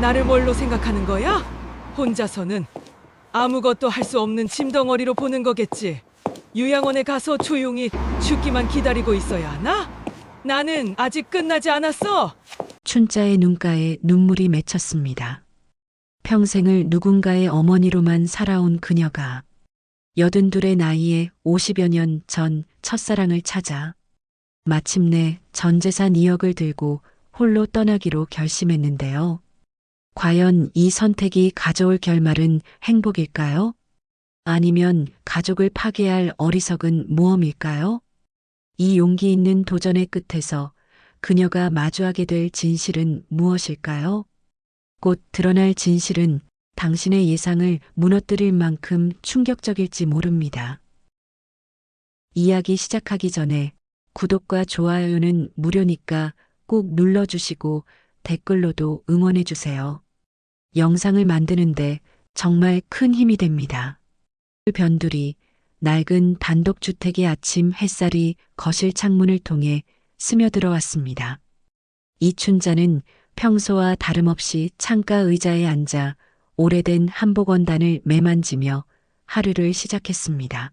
나를 뭘로 생각하는 거야? 혼자서는 아무것도 할 수 없는 짐덩어리로 보는 거겠지. 요양원에 가서 조용히 죽기만 기다리고 있어야 하나? 나는 아직 끝나지 않았어. 춘자의 눈가에 눈물이 맺혔습니다. 평생을 누군가의 어머니로만 살아온 그녀가 82의 나이에 50여 년 전 첫사랑을 찾아 마침내 전 재산 2억을 들고 홀로 떠나기로 결심했는데요. 과연 이 선택이 가져올 결말은 행복일까요? 아니면 가족을 파괴할 어리석은 모험일까요? 이 용기 있는 도전의 끝에서 그녀가 마주하게 될 진실은 무엇일까요? 곧 드러날 진실은 당신의 예상을 무너뜨릴 만큼 충격적일지 모릅니다. 이야기 시작하기 전에 구독과 좋아요는 무료니까 꼭 눌러주시고 댓글로도 응원해주세요. 영상을 만드는데 정말 큰 힘이 됩니다. 변두리, 낡은 단독주택의 아침 햇살이 거실 창문을 통해 스며들어왔습니다. 이춘자는 평소와 다름없이 창가 의자에 앉아 오래된 한복원단을 매만지며 하루를 시작했습니다.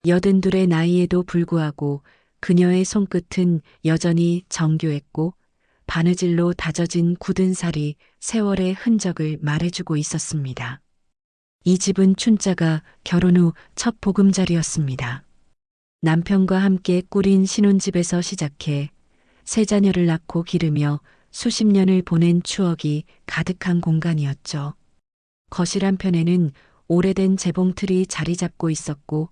82의 나이에도 불구하고 그녀의 손끝은 여전히 정교했고 바느질로 다져진 굳은 살이 세월의 흔적을 말해주고 있었습니다. 이 집은 춘자가 결혼 후 첫 보금자리였습니다. 남편과 함께 꾸린 신혼집에서 시작해 세 자녀를 낳고 기르며 수십 년을 보낸 추억이 가득한 공간이었죠. 거실 한편에는 오래된 재봉틀이 자리 잡고 있었고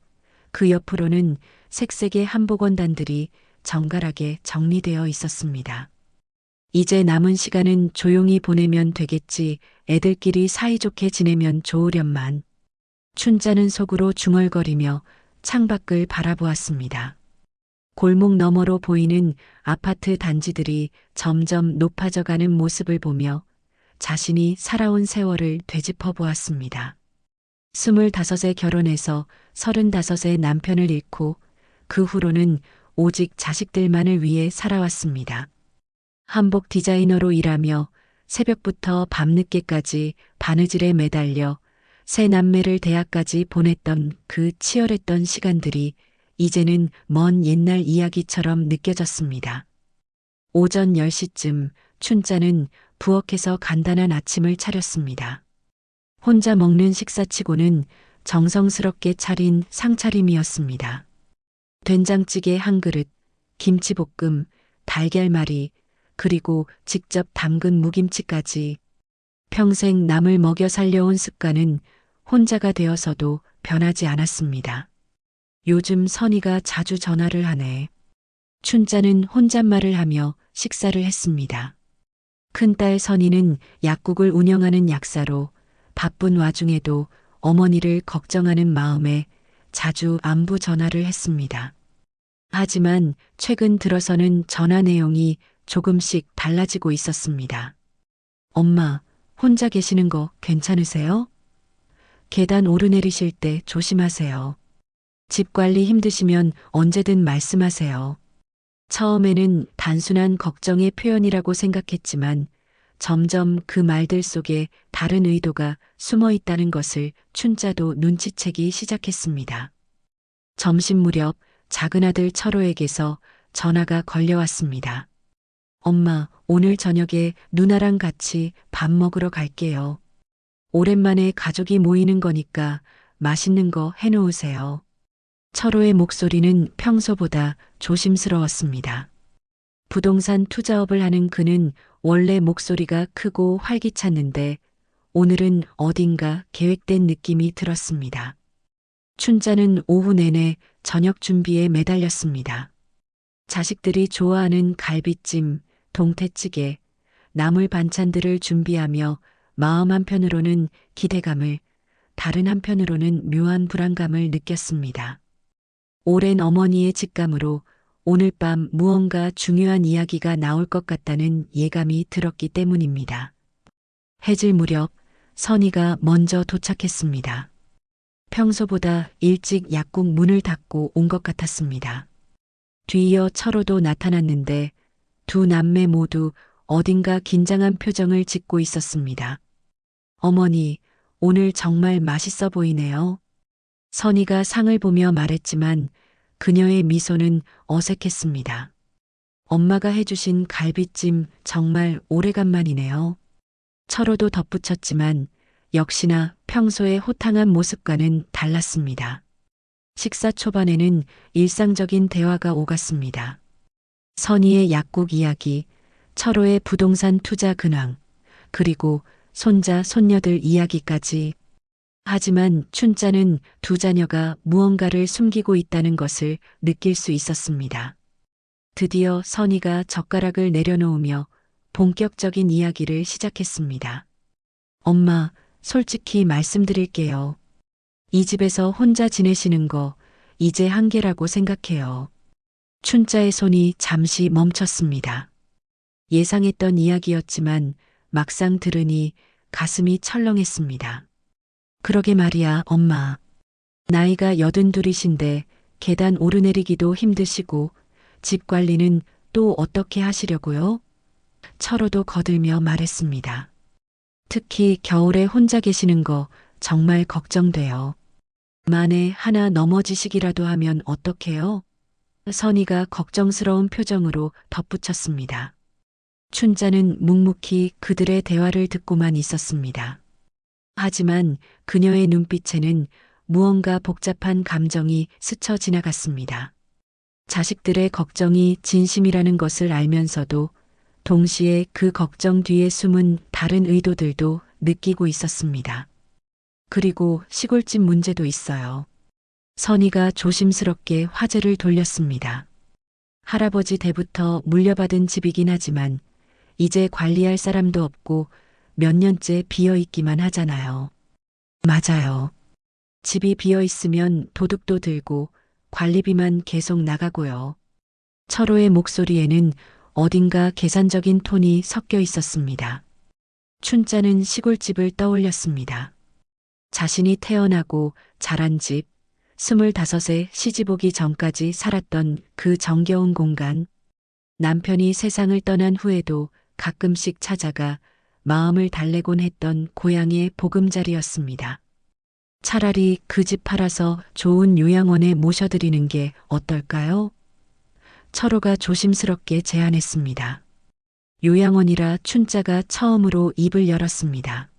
그 옆으로는 색색의 한복원단들이 정갈하게 정리되어 있었습니다. 이제 남은 시간은 조용히 보내면 되겠지, 애들끼리 사이좋게 지내면 좋으련만. 춘자는 속으로 중얼거리며 창밖을 바라보았습니다. 골목 너머로 보이는 아파트 단지들이 점점 높아져가는 모습을 보며 자신이 살아온 세월을 되짚어 보았습니다. 25에 결혼해서 35에 남편을 잃고 그 후로는 오직 자식들만을 위해 살아왔습니다. 한복 디자이너로 일하며 새벽부터 밤늦게까지 바느질에 매달려 세 남매를 대학까지 보냈던 그 치열했던 시간들이 이제는 먼 옛날 이야기처럼 느껴졌습니다. 오전 10시쯤 춘자는 부엌에서 간단한 아침을 차렸습니다. 혼자 먹는 식사치고는 정성스럽게 차린 상차림이었습니다. 된장찌개 한 그릇, 김치볶음, 달걀말이, 그리고 직접 담근 무김치까지. 평생 남을 먹여 살려온 습관은 혼자가 되어서도 변하지 않았습니다. 요즘 선이가 자주 전화를 하네. 춘자는 혼잣말을 하며 식사를 했습니다. 큰딸 선이는 약국을 운영하는 약사로 바쁜 와중에도 어머니를 걱정하는 마음에 자주 안부 전화를 했습니다. 하지만 최근 들어서는 전화 내용이 조금씩 달라지고 있었습니다. 엄마, 혼자 계시는 거 괜찮으세요? 계단 오르내리실 때 조심하세요. 집 관리 힘드시면 언제든 말씀하세요. 처음에는 단순한 걱정의 표현이라고 생각했지만 점점 그 말들 속에 다른 의도가 숨어 있다는 것을 춘자도 눈치채기 시작했습니다. 점심 무렵 작은 아들 철호에게서 전화가 걸려왔습니다. 엄마, 오늘 저녁에 누나랑 같이 밥 먹으러 갈게요. 오랜만에 가족이 모이는 거니까 맛있는 거 해놓으세요. 철호의 목소리는 평소보다 조심스러웠습니다. 부동산 투자업을 하는 그는 원래 목소리가 크고 활기찼는데 오늘은 어딘가 계획된 느낌이 들었습니다. 춘자는 오후 내내 저녁 준비에 매달렸습니다. 자식들이 좋아하는 갈비찜, 동태찌개, 나물 반찬들을 준비하며 마음 한편으로는 기대감을, 다른 한편으로는 묘한 불안감을 느꼈습니다. 오랜 어머니의 직감으로 오늘 밤 무언가 중요한 이야기가 나올 것 같다는 예감이 들었기 때문입니다. 해질 무렵 선이가 먼저 도착했습니다. 평소보다 일찍 약국 문을 닫고 온 것 같았습니다. 뒤이어 철호도 나타났는데 두 남매 모두 어딘가 긴장한 표정을 짓고 있었습니다. 어머니, 오늘 정말 맛있어 보이네요. 선희가 상을 보며 말했지만 그녀의 미소는 어색했습니다. 엄마가 해주신 갈비찜 정말 오래간만이네요. 철호도 덧붙였지만 역시나 평소의 호탕한 모습과는 달랐습니다. 식사 초반에는 일상적인 대화가 오갔습니다. 선희의 약국 이야기, 철호의 부동산 투자 근황, 그리고 손자, 손녀들 이야기까지. 하지만 춘자는 두 자녀가 무언가를 숨기고 있다는 것을 느낄 수 있었습니다. 드디어 선희가 젓가락을 내려놓으며 본격적인 이야기를 시작했습니다. 엄마, 솔직히 말씀드릴게요. 이 집에서 혼자 지내시는 거 이제 한계라고 생각해요. 춘자의 손이 잠시 멈췄습니다. 예상했던 이야기였지만 막상 들으니 가슴이 철렁했습니다. 그러게 말이야, 엄마. 나이가 82이신데 계단 오르내리기도 힘드시고 집 관리는 또 어떻게 하시려고요? 철호도 거들며 말했습니다. 특히 겨울에 혼자 계시는 거 정말 걱정돼요. 만에 하나 넘어지시기라도 하면 어떡해요? 선희가 걱정스러운 표정으로 덧붙였습니다. 춘자는 묵묵히 그들의 대화를 듣고만 있었습니다. 하지만 그녀의 눈빛에는 무언가 복잡한 감정이 스쳐 지나갔습니다. 자식들의 걱정이 진심이라는 것을 알면서도 동시에 그 걱정 뒤에 숨은 다른 의도들도 느끼고 있었습니다. 그리고 시골집 문제도 있어요. 선희가 조심스럽게 화제를 돌렸습니다. 할아버지 때부터 물려받은 집이긴 하지만 이제 관리할 사람도 없고 몇 년째 비어 있기만 하잖아요. 맞아요. 집이 비어 있으면 도둑도 들고 관리비만 계속 나가고요. 철호의 목소리에는 어딘가 계산적인 톤이 섞여 있었습니다. 춘자는 시골집을 떠올렸습니다. 자신이 태어나고 자란 집, 25에 시집 오기 전까지 살았던 그 정겨운 공간, 남편이 세상을 떠난 후에도 가끔씩 찾아가 마음을 달래곤 했던 고향의 보금자리였습니다. 차라리 그 집 팔아서 좋은 요양원에 모셔드리는 게 어떨까요? 철호가 조심스럽게 제안했습니다. 요양원이라 춘자가 처음으로 입을 열었습니다.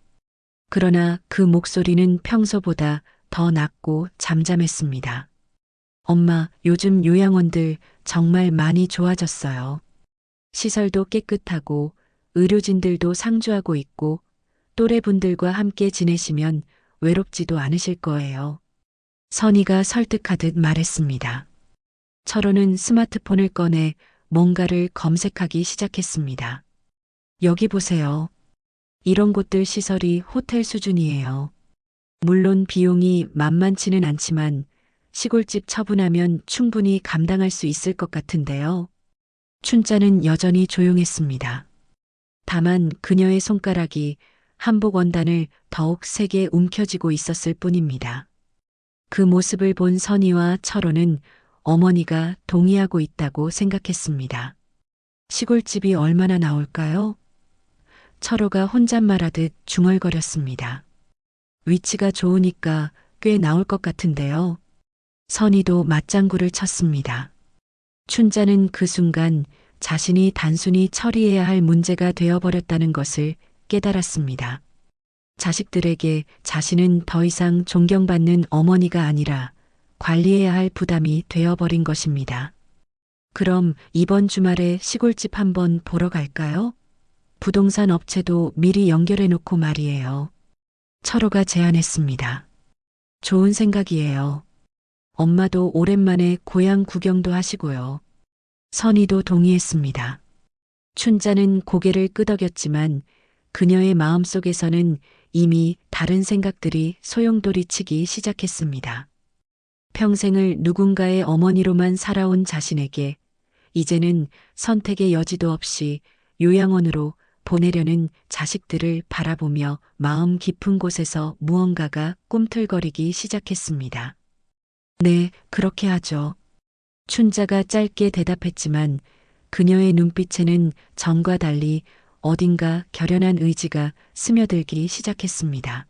그러나 그 목소리는 평소보다 더 낮고 잠잠했습니다. 엄마, 요즘 요양원들 정말 많이 좋아졌어요. 시설도 깨끗하고 의료진들도 상주하고 있고 또래분들과 함께 지내시면 외롭지도 않으실 거예요. 선희가 설득하듯 말했습니다. 철호는 스마트폰을 꺼내 뭔가를 검색하기 시작했습니다. 여기 보세요. 이런 곳들 시설이 호텔 수준이에요. 물론 비용이 만만치는 않지만 시골집 처분하면 충분히 감당할 수 있을 것 같은데요. 춘자는 여전히 조용했습니다. 다만 그녀의 손가락이 한복 원단을 더욱 세게 움켜쥐고 있었을 뿐입니다. 그 모습을 본 선희와 철호는 어머니가 동의하고 있다고 생각했습니다. 시골집이 얼마나 나올까요? 철호가 혼잣말하듯 중얼거렸습니다. 위치가 좋으니까 꽤 나올 것 같은데요. 선희도 맞장구를 쳤습니다. 춘자는 그 순간 자신이 단순히 처리해야 할 문제가 되어버렸다는 것을 깨달았습니다. 자식들에게 자신은 더 이상 존경받는 어머니가 아니라 관리해야 할 부담이 되어버린 것입니다. 그럼 이번 주말에 시골집 한번 보러 갈까요? 부동산 업체도 미리 연결해 놓고 말이에요. 철호가 제안했습니다. 좋은 생각이에요. 엄마도 오랜만에 고향 구경도 하시고요. 선희도 동의했습니다. 춘자는 고개를 끄덕였지만 그녀의 마음속에서는 이미 다른 생각들이 소용돌이치기 시작했습니다. 평생을 누군가의 어머니로만 살아온 자신에게 이제는 선택의 여지도 없이 요양원으로 보내려는 자식들을 바라보며 마음 깊은 곳에서 무언가가 꿈틀거리기 시작했습니다. 네, 그렇게 하죠. 춘자가 짧게 대답했지만 그녀의 눈빛에는 전과 달리 어딘가 결연한 의지가 스며들기 시작했습니다.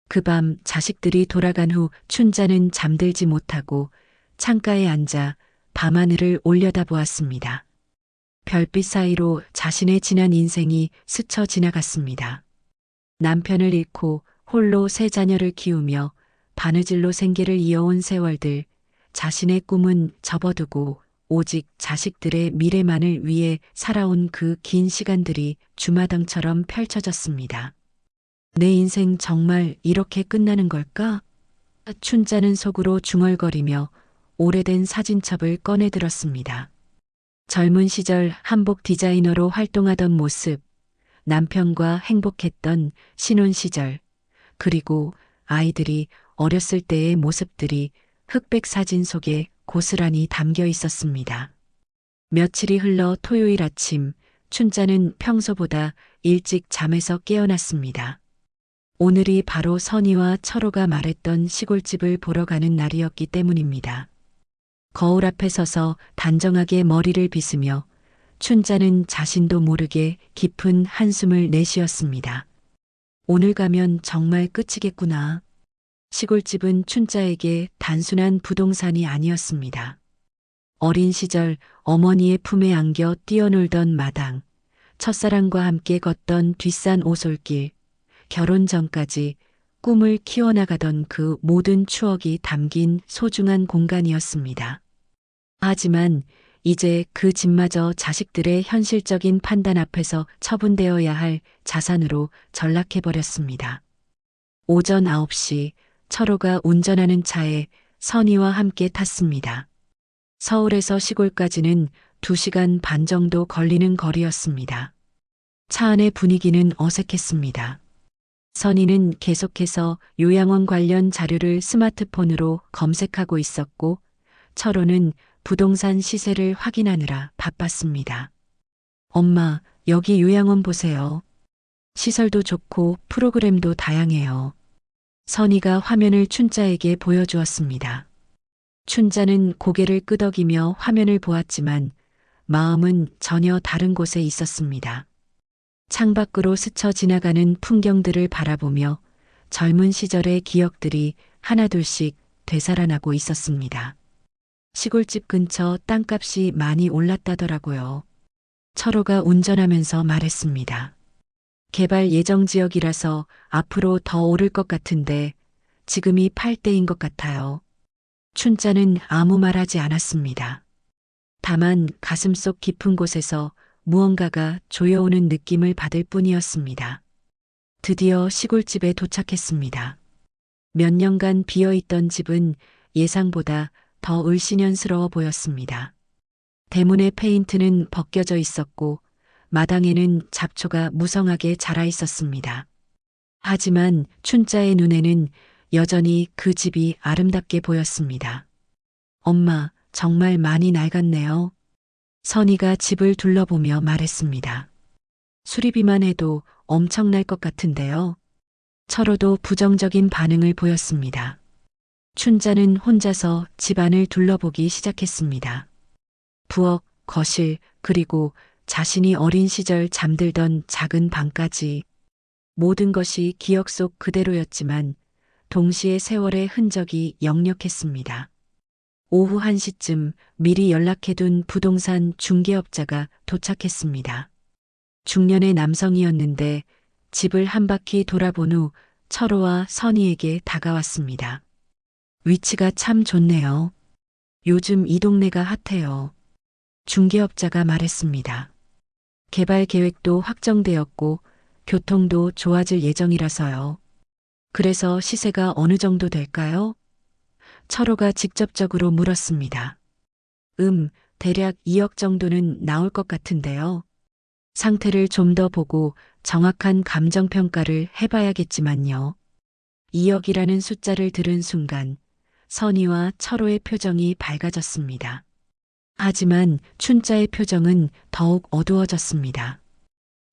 그 밤 자식들이 돌아간 후 춘자는 잠들지 못하고 창가에 앉아 밤하늘을 올려다보았습니다. 별빛 사이로 자신의 지난 인생이 스쳐 지나갔습니다. 남편을 잃고 홀로 세 자녀를 키우며 바느질로 생계를 이어온 세월들, 자신의 꿈은 접어두고 오직 자식들의 미래만을 위해 살아온 그 긴 시간들이 주마등처럼 펼쳐졌습니다. 내 인생 정말 이렇게 끝나는 걸까? 춘자는 속으로 중얼거리며 오래된 사진첩을 꺼내 들었습니다. 젊은 시절 한복 디자이너로 활동하던 모습, 남편과 행복했던 신혼 시절, 그리고 아이들이 어렸을 때의 모습들이 흑백 사진 속에 고스란히 담겨 있었습니다. 며칠이 흘러 토요일 아침, 춘자는 평소보다 일찍 잠에서 깨어났습니다. 오늘이 바로 선희와 철호가 말했던 시골집을 보러 가는 날이었기 때문입니다. 거울 앞에 서서 단정하게 머리를 빗으며 춘자는 자신도 모르게 깊은 한숨을 내쉬었습니다. 오늘 가면 정말 끝이겠구나. 시골집은 춘자에게 단순한 부동산이 아니었습니다. 어린 시절 어머니의 품에 안겨 뛰어놀던 마당, 첫사랑과 함께 걷던 뒷산 오솔길, 결혼 전까지 꿈을 키워나가던 그 모든 추억이 담긴 소중한 공간이었습니다. 하지만 이제 그 집마저 자식들의 현실적인 판단 앞에서 처분되어야 할 자산으로 전락해버렸습니다. 오전 9시 철호가 운전하는 차에 선희와 함께 탔습니다. 서울에서 시골까지는 2시간 반 정도 걸리는 거리였습니다. 차 안의 분위기는 어색했습니다. 선희는 계속해서 요양원 관련 자료를 스마트폰으로 검색하고 있었고, 철호는 부동산 시세를 확인하느라 바빴습니다. 엄마, 여기 요양원 보세요. 시설도 좋고 프로그램도 다양해요. 선희가 화면을 춘자에게 보여주었습니다. 춘자는 고개를 끄덕이며 화면을 보았지만 마음은 전혀 다른 곳에 있었습니다. 창밖으로 스쳐 지나가는 풍경들을 바라보며 젊은 시절의 기억들이 하나둘씩 되살아나고 있었습니다. 시골집 근처 땅값이 많이 올랐다더라고요. 철호가 운전하면서 말했습니다. 개발 예정 지역이라서 앞으로 더 오를 것 같은데 지금이 팔 때인 것 같아요. 춘자는 아무 말 하지 않았습니다. 다만 가슴속 깊은 곳에서 무언가가 조여오는 느낌을 받을 뿐이었습니다. 드디어 시골집에 도착했습니다. 몇 년간 비어있던 집은 예상보다 더 을씨년스러워 보였습니다. 대문의 페인트는 벗겨져 있었고 마당에는 잡초가 무성하게 자라 있었습니다. 하지만 춘자의 눈에는 여전히 그 집이 아름답게 보였습니다. 엄마, 정말 많이 낡았네요. 선희가 집을 둘러보며 말했습니다. 수리비만 해도 엄청날 것 같은데요. 철호도 부정적인 반응을 보였습니다. 춘자는 혼자서 집안을 둘러보기 시작했습니다. 부엌, 거실, 그리고 자신이 어린 시절 잠들던 작은 방까지 모든 것이 기억 속 그대로였지만 동시에 세월의 흔적이 역력했습니다. 오후 1시쯤 미리 연락해둔 부동산 중개업자가 도착했습니다. 중년의 남성이었는데 집을 한 바퀴 돌아본 후 철호와 선희에게 다가왔습니다. 위치가 참 좋네요. 요즘 이 동네가 핫해요. 중개업자가 말했습니다. 개발 계획도 확정되었고 교통도 좋아질 예정이라서요. 그래서 시세가 어느 정도 될까요? 철호가 직접적으로 물었습니다. 대략 2억 정도는 나올 것 같은데요. 상태를 좀 더 보고 정확한 감정평가를 해봐야겠지만요. 2억이라는 숫자를 들은 순간 선희와 철호의 표정이 밝아졌습니다. 하지만 춘자의 표정은 더욱 어두워졌습니다.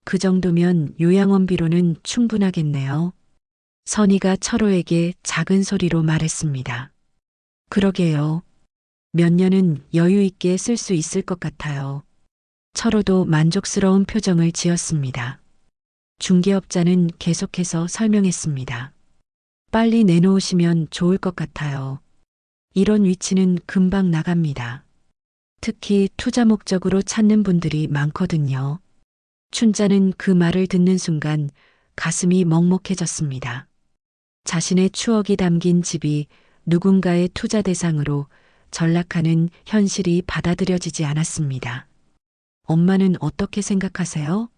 그 정도면 요양원비로는 충분하겠네요. 선희가 철호에게 작은 소리로 말했습니다. 그러게요. 몇 년은 여유 있게 쓸 수 있을 것 같아요. 철호도 만족스러운 표정을 지었습니다. 중개업자는 계속해서 설명했습니다. 빨리 내놓으시면 좋을 것 같아요. 이런 위치는 금방 나갑니다. 특히 투자 목적으로 찾는 분들이 많거든요. 춘자는 그 말을 듣는 순간 가슴이 먹먹해졌습니다. 자신의 추억이 담긴 집이 누군가의 투자 대상으로 전락하는 현실이 받아들여지지 않았습니다. 엄마는 어떻게 생각하세요?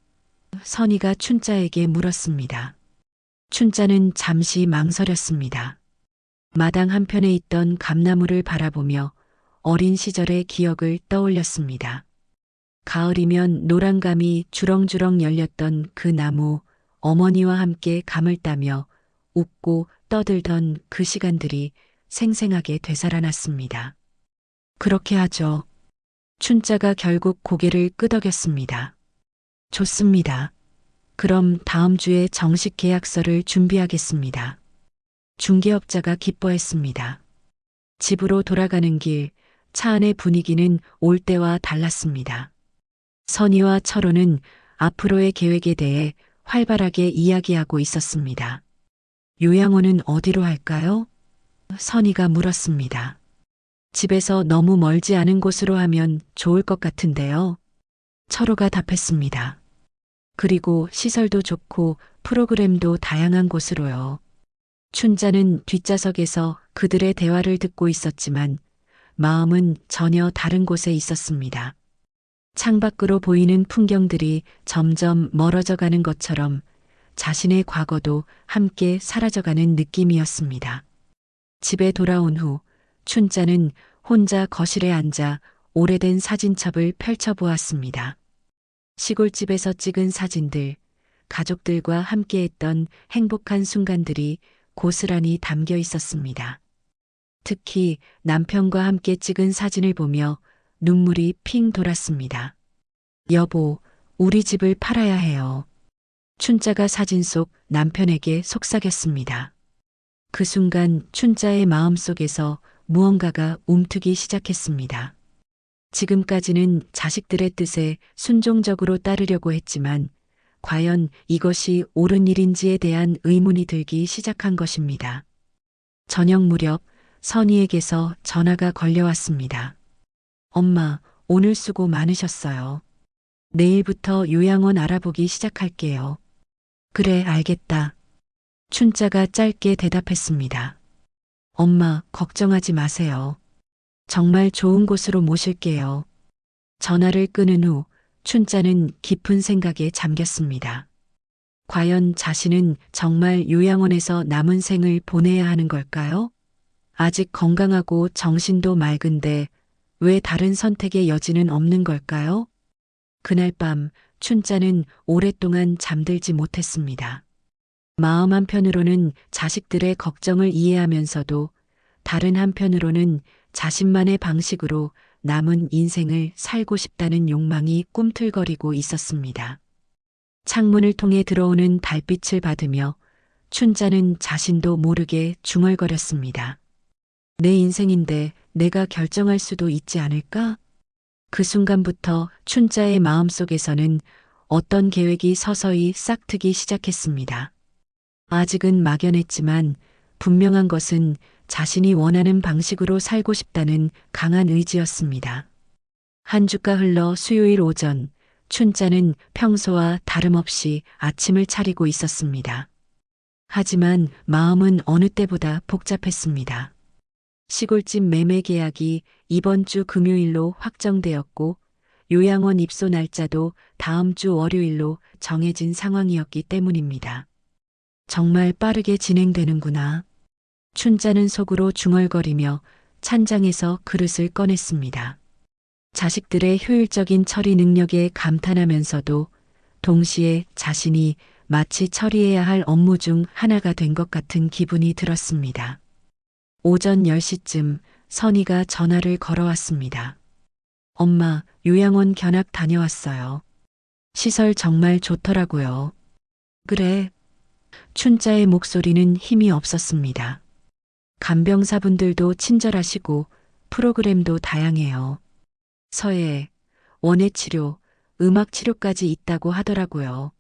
선희가 춘자에게 물었습니다. 춘자는 잠시 망설였습니다. 마당 한편에 있던 감나무를 바라보며 어린 시절의 기억을 떠올렸습니다. 가을이면 노란감이 주렁주렁 열렸던 그 나무, 어머니와 함께 감을 따며 웃고 떠들던 그 시간들이 생생하게 되살아났습니다. 그렇게 하죠. 춘자가 결국 고개를 끄덕였습니다. 좋습니다. 그럼 다음 주에 정식 계약서를 준비하겠습니다. 중개업자가 기뻐했습니다. 집으로 돌아가는 길, 차 안의 분위기는 올 때와 달랐습니다. 선희와 철호는 앞으로의 계획에 대해 활발하게 이야기하고 있었습니다. 요양원은 어디로 할까요? 선희가 물었습니다. 집에서 너무 멀지 않은 곳으로 하면 좋을 것 같은데요. 철호가 답했습니다. 그리고 시설도 좋고 프로그램도 다양한 곳으로요. 춘자는 뒷좌석에서 그들의 대화를 듣고 있었지만 마음은 전혀 다른 곳에 있었습니다. 창밖으로 보이는 풍경들이 점점 멀어져 가는 것처럼 자신의 과거도 함께 사라져가는 느낌이었습니다. 집에 돌아온 후 춘자는 혼자 거실에 앉아 오래된 사진첩을 펼쳐보았습니다. 시골집에서 찍은 사진들, 가족들과 함께했던 행복한 순간들이 고스란히 담겨 있었습니다. 특히 남편과 함께 찍은 사진을 보며 눈물이 핑 돌았습니다. 여보, 우리 집을 팔아야 해요. 춘자가 사진 속 남편에게 속삭였습니다. 그 순간 춘자의 마음속에서 무언가가 움트기 시작했습니다. 지금까지는 자식들의 뜻에 순종적으로 따르려고 했지만 과연 이것이 옳은 일인지에 대한 의문이 들기 시작한 것입니다. 저녁 무렵 선희에게서 전화가 걸려왔습니다. 엄마, 오늘 수고 많으셨어요. 내일부터 요양원 알아보기 시작할게요. 그래, 알겠다. 춘자가 짧게 대답했습니다. 엄마, 걱정하지 마세요. 정말 좋은 곳으로 모실게요. 전화를 끊은 후 춘자는 깊은 생각에 잠겼습니다. 과연 자신은 정말 요양원에서 남은 생을 보내야 하는 걸까요? 아직 건강하고 정신도 맑은데 왜 다른 선택의 여지는 없는 걸까요? 그날 밤 춘자는 오랫동안 잠들지 못했습니다. 마음 한편으로는 자식들의 걱정을 이해하면서도 다른 한편으로는 자신만의 방식으로 남은 인생을 살고 싶다는 욕망이 꿈틀거리고 있었습니다. 창문을 통해 들어오는 달빛을 받으며 춘자는 자신도 모르게 중얼거렸습니다. 내 인생인데 내가 결정할 수도 있지 않을까? 그 순간부터 춘자의 마음속에서는 어떤 계획이 서서히 싹트기 시작했습니다. 아직은 막연했지만 분명한 것은 자신이 원하는 방식으로 살고 싶다는 강한 의지였습니다. 한 주가 흘러 수요일 오전, 춘자는 평소와 다름없이 아침을 차리고 있었습니다. 하지만 마음은 어느 때보다 복잡했습니다. 시골집 매매 계약이 이번 주 금요일로 확정되었고 요양원 입소 날짜도 다음 주 월요일로 정해진 상황이었기 때문입니다. 정말 빠르게 진행되는구나. 춘자는 속으로 중얼거리며 찬장에서 그릇을 꺼냈습니다. 자식들의 효율적인 처리 능력에 감탄하면서도 동시에 자신이 마치 처리해야 할 업무 중 하나가 된 것 같은 기분이 들었습니다. 오전 10시쯤 선희가 전화를 걸어왔습니다. 엄마, 요양원 견학 다녀왔어요. 시설 정말 좋더라고요. 그래. 춘자의 목소리는 힘이 없었습니다. 간병사분들도 친절하시고 프로그램도 다양해요. 서예, 원예 치료, 음악 치료까지 있다고 하더라고요.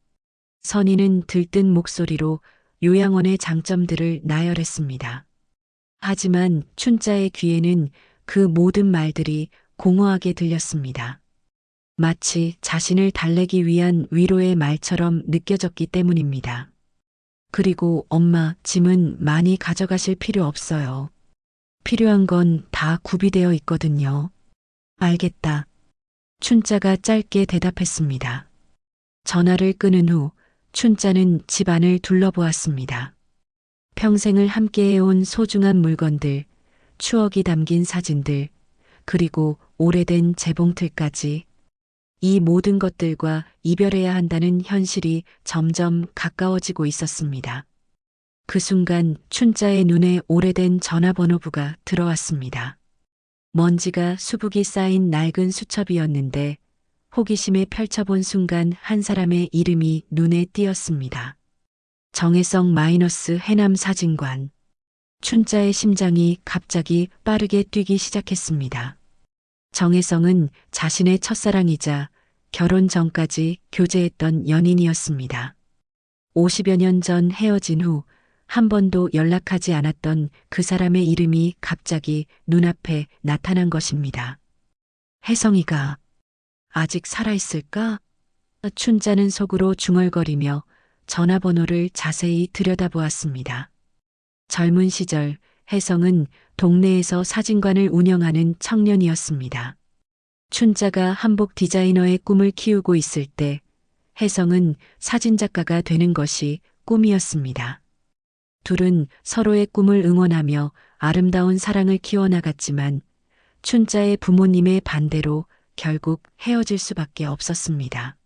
선희는 들뜬 목소리로 요양원의 장점들을 나열했습니다. 하지만 춘자의 귀에는 그 모든 말들이 공허하게 들렸습니다. 마치 자신을 달래기 위한 위로의 말처럼 느껴졌기 때문입니다. 그리고 엄마, 짐은 많이 가져가실 필요 없어요. 필요한 건 다 구비되어 있거든요. 알겠다. 춘자가 짧게 대답했습니다. 전화를 끊은 후 춘자는 집안을 둘러보았습니다. 평생을 함께해온 소중한 물건들, 추억이 담긴 사진들, 그리고 오래된 재봉틀까지 이 모든 것들과 이별해야 한다는 현실이 점점 가까워지고 있었습니다. 그 순간 춘자의 눈에 오래된 전화번호부가 들어왔습니다. 먼지가 수북이 쌓인 낡은 수첩이었는데 호기심에 펼쳐본 순간 한 사람의 이름이 눈에 띄었습니다. 정혜성 마이너스 해남 사진관. 춘자의 심장이 갑자기 빠르게 뛰기 시작했습니다. 정혜성은 자신의 첫사랑이자 결혼 전까지 교제했던 연인이었습니다. 50여 년 전 헤어진 후 한 번도 연락하지 않았던 그 사람의 이름이 갑자기 눈앞에 나타난 것입니다. 혜성이가 아직 살아있을까? 춘자는 속으로 중얼거리며 전화번호를 자세히 들여다보았습니다. 젊은 시절 혜성은 동네에서 사진관을 운영하는 청년이었습니다. 춘자가 한복 디자이너의 꿈을 키우고 있을 때 혜성은 사진작가가 되는 것이 꿈이었습니다. 둘은 서로의 꿈을 응원하며 아름다운 사랑을 키워나갔지만 춘자의 부모님의 반대로 결국 헤어질 수밖에 없었습니다.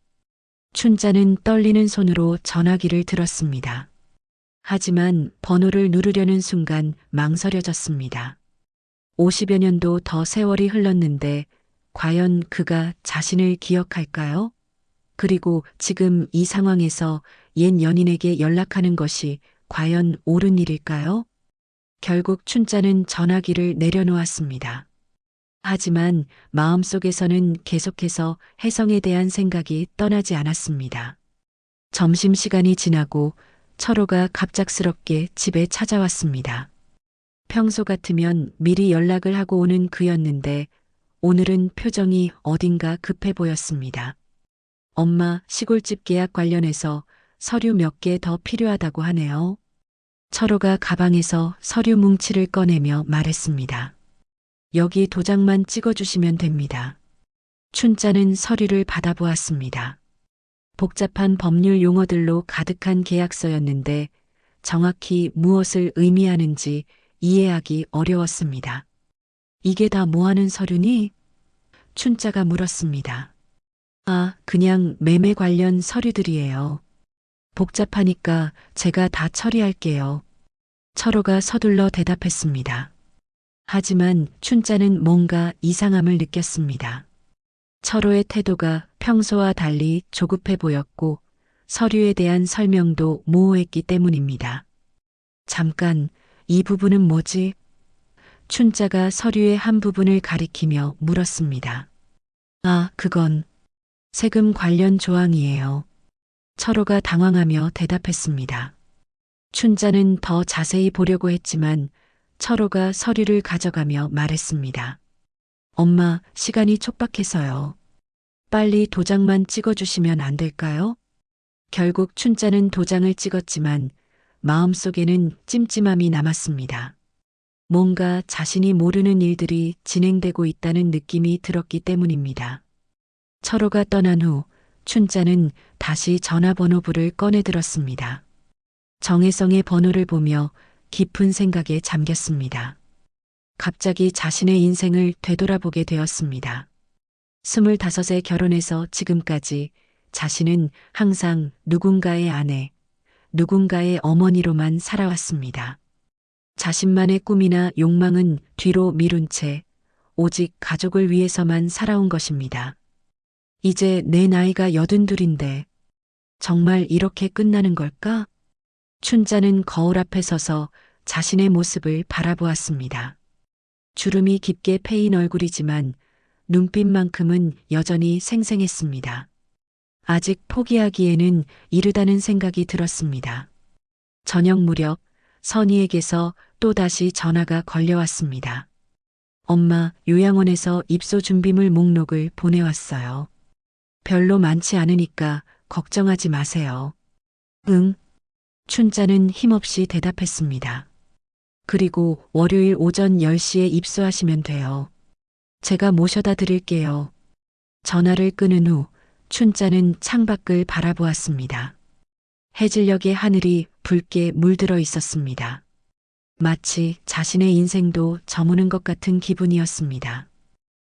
춘자는 떨리는 손으로 전화기를 들었습니다. 하지만 번호를 누르려는 순간 망설여졌습니다. 50여 년도 더 세월이 흘렀는데 과연 그가 자신을 기억할까요? 그리고 지금 이 상황에서 옛 연인에게 연락하는 것이 과연 옳은 일일까요? 결국 춘자는 전화기를 내려놓았습니다. 하지만 마음속에서는 계속해서 혜성에 대한 생각이 떠나지 않았습니다. 점심시간이 지나고 철호가 갑작스럽게 집에 찾아왔습니다. 평소 같으면 미리 연락을 하고 오는 그였는데 오늘은 표정이 어딘가 급해 보였습니다. 엄마, 시골집 계약 관련해서 서류 몇 개 더 필요하다고 하네요. 철호가 가방에서 서류 뭉치를 꺼내며 말했습니다. 여기 도장만 찍어주시면 됩니다. 춘자는 서류를 받아보았습니다. 복잡한 법률 용어들로 가득한 계약서였는데 정확히 무엇을 의미하는지 이해하기 어려웠습니다. 이게 다 뭐하는 서류니? 춘자가 물었습니다. 아, 그냥 매매 관련 서류들이에요. 복잡하니까 제가 다 처리할게요. 철호가 서둘러 대답했습니다. 하지만 춘자는 뭔가 이상함을 느꼈습니다. 철호의 태도가 평소와 달리 조급해 보였고 서류에 대한 설명도 모호했기 때문입니다. 잠깐, 이 부분은 뭐지? 춘자가 서류의 한 부분을 가리키며 물었습니다. 아, 그건 세금 관련 조항이에요. 철호가 당황하며 대답했습니다. 춘자는 더 자세히 보려고 했지만 철호가 서류를 가져가며 말했습니다. 엄마, 시간이 촉박해서요. 빨리 도장만 찍어주시면 안 될까요? 결국 춘자는 도장을 찍었지만 마음속에는 찜찜함이 남았습니다. 뭔가 자신이 모르는 일들이 진행되고 있다는 느낌이 들었기 때문입니다. 철호가 떠난 후 춘자는 다시 전화번호부를 꺼내들었습니다. 정혜성의 번호를 보며 깊은 생각에 잠겼습니다. 갑자기 자신의 인생을 되돌아보게 되었습니다. 25에 결혼해서 지금까지 자신은 항상 누군가의 아내, 누군가의 어머니로만 살아왔습니다. 자신만의 꿈이나 욕망은 뒤로 미룬 채 오직 가족을 위해서만 살아온 것입니다. 이제 내 나이가 82인데 정말 이렇게 끝나는 걸까? 춘자는 거울 앞에 서서 자신의 모습을 바라보았습니다. 주름이 깊게 패인 얼굴이지만 눈빛만큼은 여전히 생생했습니다. 아직 포기하기에는 이르다는 생각이 들었습니다. 저녁 무렵 선희에게서 또다시 전화가 걸려왔습니다. 엄마, 요양원에서 입소 준비물 목록을 보내왔어요. 별로 많지 않으니까 걱정하지 마세요. 응. 춘자는 힘없이 대답했습니다. 그리고 월요일 오전 10시에 입소하시면 돼요. 제가 모셔다 드릴게요. 전화를 끊은 후 춘자는 창밖을 바라보았습니다. 해질녘의 하늘이 붉게 물들어 있었습니다. 마치 자신의 인생도 저무는 것 같은 기분이었습니다.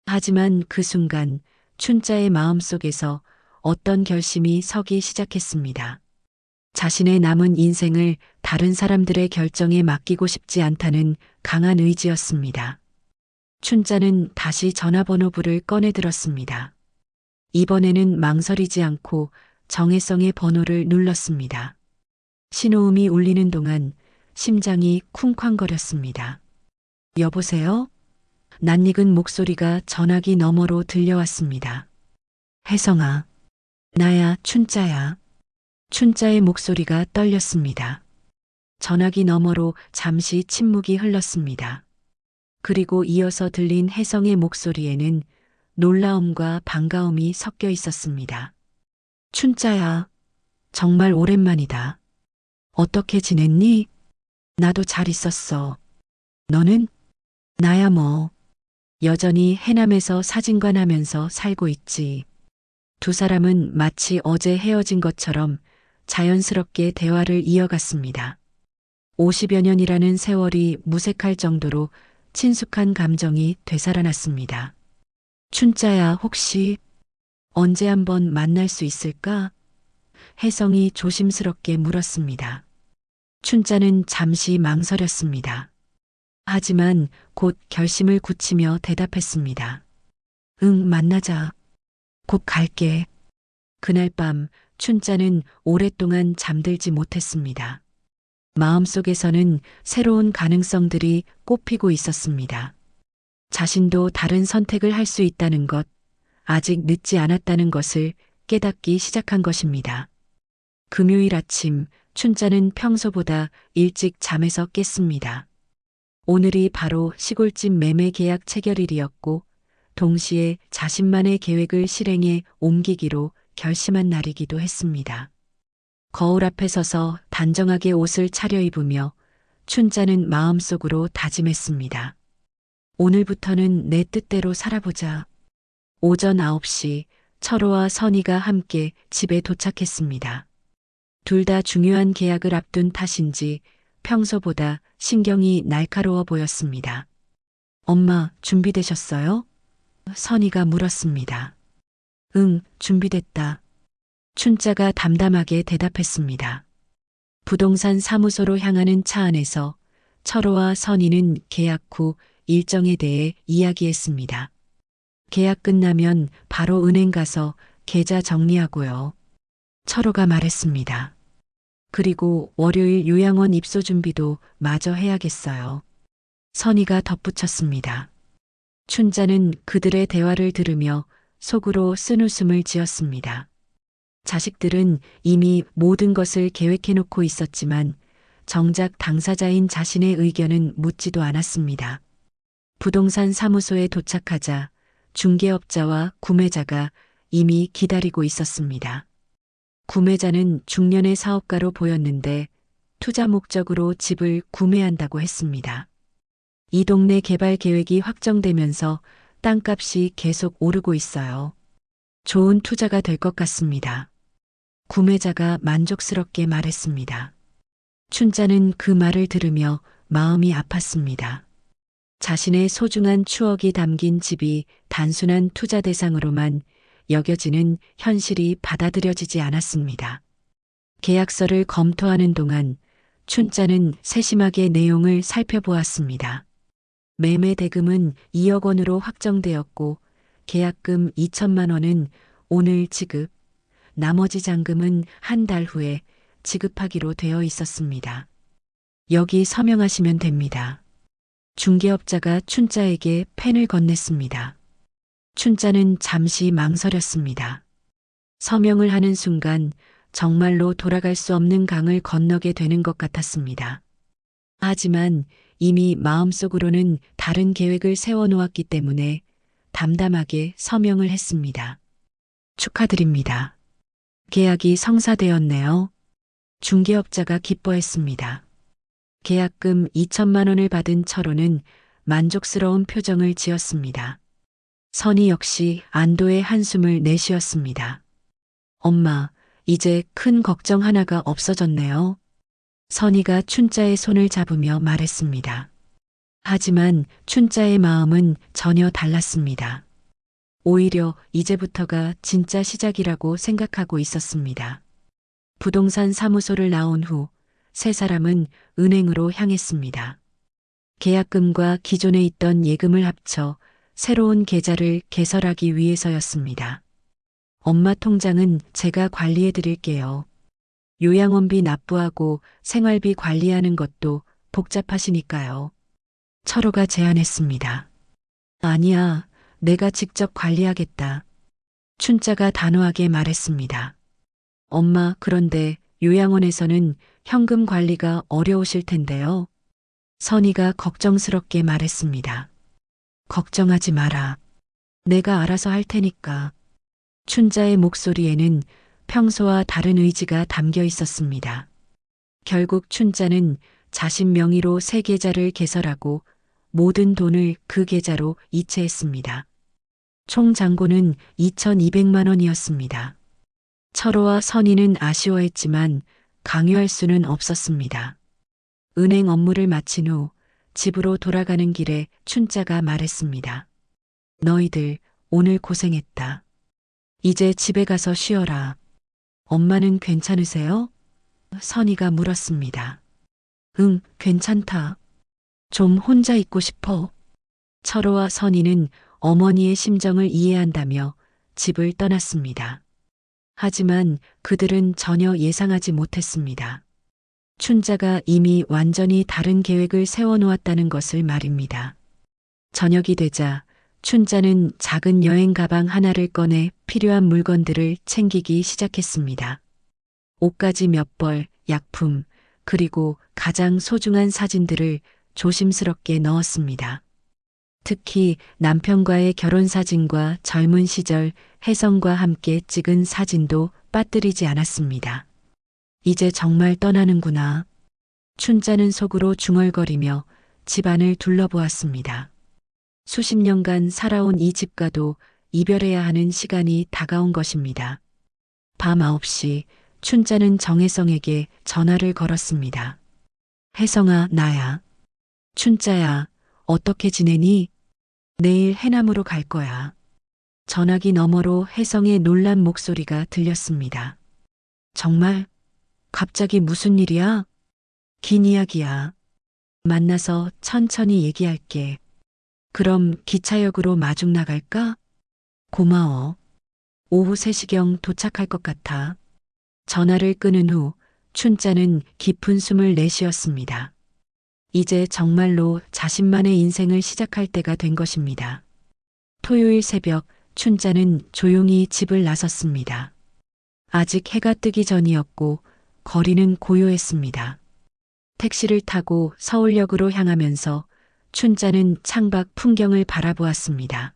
하지만 그 순간 춘자의 마음속에서 어떤 결심이 서기 시작했습니다. 자신의 남은 인생을 다른 사람들의 결정에 맡기고 싶지 않다는 강한 의지였습니다. 춘자는 다시 전화번호부를 꺼내 들었습니다. 이번에는 망설이지 않고 정혜성의 번호를 눌렀습니다. 신호음이 울리는 동안 심장이 쿵쾅거렸습니다. 여보세요? 낯익은 목소리가 전화기 너머로 들려왔습니다. 혜성아, 나야, 춘자야. 춘자의 목소리가 떨렸습니다. 전화기 너머로 잠시 침묵이 흘렀습니다. 그리고 이어서 들린 혜성의 목소리에는 놀라움과 반가움이 섞여 있었습니다. 춘자야, 정말 오랜만이다. 어떻게 지냈니? 나도 잘 있었어. 너는? 나야 뭐. 여전히 해남에서 사진관 하면서 살고 있지. 두 사람은 마치 어제 헤어진 것처럼 자연스럽게 대화를 이어갔습니다. 50여 년이라는 세월이 무색할 정도로 친숙한 감정이 되살아났습니다. 춘자야, 혹시 언제 한번 만날 수 있을까? 혜성이 조심스럽게 물었습니다. 춘자는 잠시 망설였습니다. 하지만 곧 결심을 굳히며 대답했습니다. 응, 만나자. 곧 갈게. 그날 밤 춘자는 오랫동안 잠들지 못했습니다. 마음속에서는 새로운 가능성들이 꽃피고 있었습니다. 자신도 다른 선택을 할 수 있다는 것, 아직 늦지 않았다는 것을 깨닫기 시작한 것입니다. 금요일 아침 춘자는 평소보다 일찍 잠에서 깼습니다. 오늘이 바로 시골집 매매 계약 체결일이었고 동시에 자신만의 계획을 실행에 옮기기로 결심한 날이기도 했습니다. 거울 앞에 서서 단정하게 옷을 차려입으며 춘자는 마음속으로 다짐했습니다. 오늘부터는 내 뜻대로 살아보자. 오전 9시 철호와 선희가 함께 집에 도착했습니다. 둘 다 중요한 계약을 앞둔 탓인지 평소보다 신경이 날카로워 보였습니다. 엄마, 준비되셨어요? 선희가 물었습니다. 응, 준비됐다. 춘자가 담담하게 대답했습니다. 부동산 사무소로 향하는 차 안에서 철호와 선희는 계약 후 일정에 대해 이야기했습니다. 계약 끝나면 바로 은행 가서 계좌 정리하고요. 철호가 말했습니다. 그리고 월요일 요양원 입소 준비도 마저 해야겠어요. 선희가 덧붙였습니다. 춘자는 그들의 대화를 들으며 속으로 쓴웃음을 지었습니다. 자식들은 이미 모든 것을 계획해놓고 있었지만 정작 당사자인 자신의 의견은 묻지도 않았습니다. 부동산 사무소에 도착하자 중개업자와 구매자가 이미 기다리고 있었습니다. 구매자는 중년의 사업가로 보였는데 투자 목적으로 집을 구매한다고 했습니다. 이 동네 개발 계획이 확정되면서 땅값이 계속 오르고 있어요. 좋은 투자가 될 것 같습니다. 구매자가 만족스럽게 말했습니다. 춘자는 그 말을 들으며 마음이 아팠습니다. 자신의 소중한 추억이 담긴 집이 단순한 투자 대상으로만 여겨지는 현실이 받아들여지지 않았습니다. 계약서를 검토하는 동안 춘자는 세심하게 내용을 살펴보았습니다. 매매 대금은 2억 원으로 확정되었고 계약금 2천만 원은 오늘 지급, 나머지 잔금은 한 달 후에 지급하기로 되어 있었습니다. 여기 서명하시면 됩니다. 중개업자가 춘자에게 펜을 건넸습니다. 춘자는 잠시 망설였습니다. 서명을 하는 순간 정말로 돌아갈 수 없는 강을 건너게 되는 것 같았습니다. 하지만 이미 마음속으로는 다른 계획을 세워놓았기 때문에 담담하게 서명을 했습니다. 축하드립니다. 계약이 성사되었네요. 중개업자가 기뻐했습니다. 계약금 2천만 원을 받은 철호는 만족스러운 표정을 지었습니다. 선희 역시 안도의 한숨을 내쉬었습니다. 엄마, 이제 큰 걱정 하나가 없어졌네요. 선희가 춘자의 손을 잡으며 말했습니다. 하지만 춘자의 마음은 전혀 달랐습니다. 오히려 이제부터가 진짜 시작이라고 생각하고 있었습니다. 부동산 사무소를 나온 후 세 사람은 은행으로 향했습니다. 계약금과 기존에 있던 예금을 합쳐 새로운 계좌를 개설하기 위해서였습니다. 엄마 통장은 제가 관리해 드릴게요. 요양원비 납부하고 생활비 관리하는 것도 복잡하시니까요. 철호가 제안했습니다. 아니야, 내가 직접 관리하겠다. 춘자가 단호하게 말했습니다. 엄마, 그런데 요양원에서는 현금 관리가 어려우실 텐데요. 선희가 걱정스럽게 말했습니다. 걱정하지 마라. 내가 알아서 할 테니까. 춘자의 목소리에는 평소와 다른 의지가 담겨 있었습니다. 결국 춘자는 자신 명의로 새 계좌를 개설하고 모든 돈을 그 계좌로 이체했습니다. 총 잔고는 2,200만 원이었습니다. 철호와 선희는 아쉬워했지만 강요할 수는 없었습니다. 은행 업무를 마친 후 집으로 돌아가는 길에 춘자가 말했습니다. 너희들 오늘 고생했다. 이제 집에 가서 쉬어라. 엄마는 괜찮으세요? 선희가 물었습니다. 응, 괜찮다. 좀 혼자 있고 싶어. 철호와 선희는 어머니의 심정을 이해한다며 집을 떠났습니다. 하지만 그들은 전혀 예상하지 못했습니다. 춘자가 이미 완전히 다른 계획을 세워놓았다는 것을 말입니다. 저녁이 되자 춘자는 작은 여행 가방 하나를 꺼내 필요한 물건들을 챙기기 시작했습니다. 옷가지 몇 벌, 약품, 그리고 가장 소중한 사진들을 조심스럽게 넣었습니다. 특히 남편과의 결혼 사진과 젊은 시절 혜성과 함께 찍은 사진도 빠뜨리지 않았습니다. 이제 정말 떠나는구나. 춘자는 속으로 중얼거리며 집안을 둘러보았습니다. 수십 년간 살아온 이 집과도 이별해야 하는 시간이 다가온 것입니다. 밤 9시 춘자는 정혜성에게 전화를 걸었습니다. 혜성아, 나야. 춘자야, 어떻게 지내니? 내일 해남으로 갈 거야. 전화기 너머로 혜성의 놀란 목소리가 들렸습니다. 정말? 갑자기 무슨 일이야? 긴 이야기야. 만나서 천천히 얘기할게. 그럼 기차역으로 마중 나갈까? 고마워. 오후 3시경 도착할 것 같아. 전화를 끊은 후 춘자는 깊은 숨을 내쉬었습니다. 이제 정말로 자신만의 인생을 시작할 때가 된 것입니다. 토요일 새벽 춘자는 조용히 집을 나섰습니다. 아직 해가 뜨기 전이었고 거리는 고요했습니다. 택시를 타고 서울역으로 향하면서 춘자는 창밖 풍경을 바라보았습니다.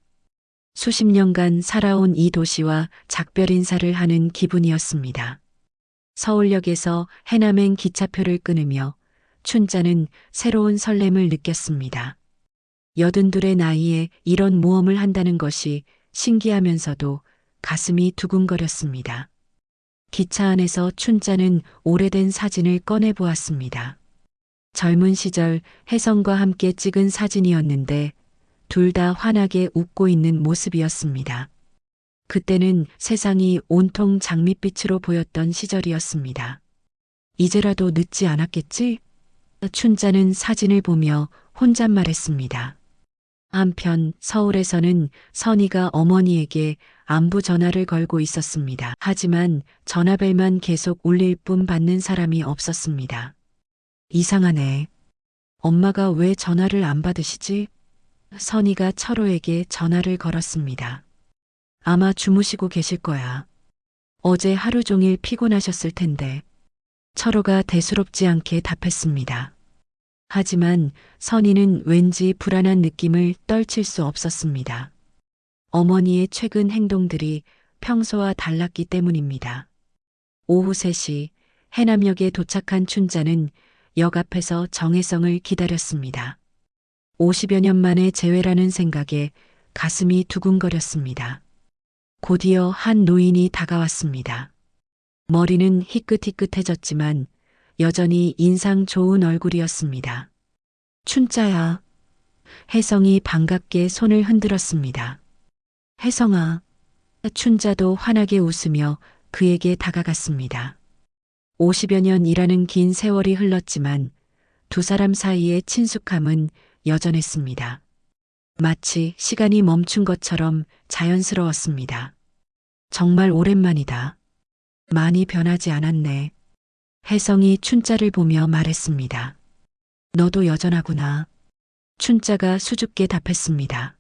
수십 년간 살아온 이 도시와 작별 인사를 하는 기분이었습니다. 서울역에서 해남행 기차표를 끊으며 춘자는 새로운 설렘을 느꼈습니다. 82의 나이에 이런 모험을 한다는 것이 신기하면서도 가슴이 두근거렸습니다. 기차 안에서 춘자는 오래된 사진을 꺼내 보았습니다. 젊은 시절 혜성과 함께 찍은 사진이었는데 둘 다 환하게 웃고 있는 모습이었습니다. 그때는 세상이 온통 장밋빛으로 보였던 시절이었습니다. 이제라도 늦지 않았겠지? 춘자는 사진을 보며 혼잣말했습니다. 한편 서울에서는 선희가 어머니에게 안부 전화를 걸고 있었습니다. 하지만 전화벨만 계속 울릴 뿐 받는 사람이 없었습니다. 이상하네. 엄마가 왜 전화를 안 받으시지? 선희가 철호에게 전화를 걸었습니다. 아마 주무시고 계실 거야. 어제 하루 종일 피곤하셨을 텐데. 철호가 대수롭지 않게 답했습니다. 하지만 선희는 왠지 불안한 느낌을 떨칠 수 없었습니다. 어머니의 최근 행동들이 평소와 달랐기 때문입니다. 오후 3시 해남역에 도착한 춘자는 역 앞에서 정혜성을 기다렸습니다. 50여 년 만의 재회라는 생각에 가슴이 두근거렸습니다. 곧이어 한 노인이 다가왔습니다. 머리는 희끗희끗해졌지만 여전히 인상 좋은 얼굴이었습니다. 춘자야. 혜성이 반갑게 손을 흔들었습니다. 혜성아. 춘자도 환하게 웃으며 그에게 다가갔습니다. 50여 년 일하는 긴 세월이 흘렀지만 두 사람 사이의 친숙함은 여전했습니다. 마치 시간이 멈춘 것처럼 자연스러웠습니다. 정말 오랜만이다. 많이 변하지 않았네. 혜성이 춘자를 보며 말했습니다. 너도 여전하구나. 춘자가 수줍게 답했습니다.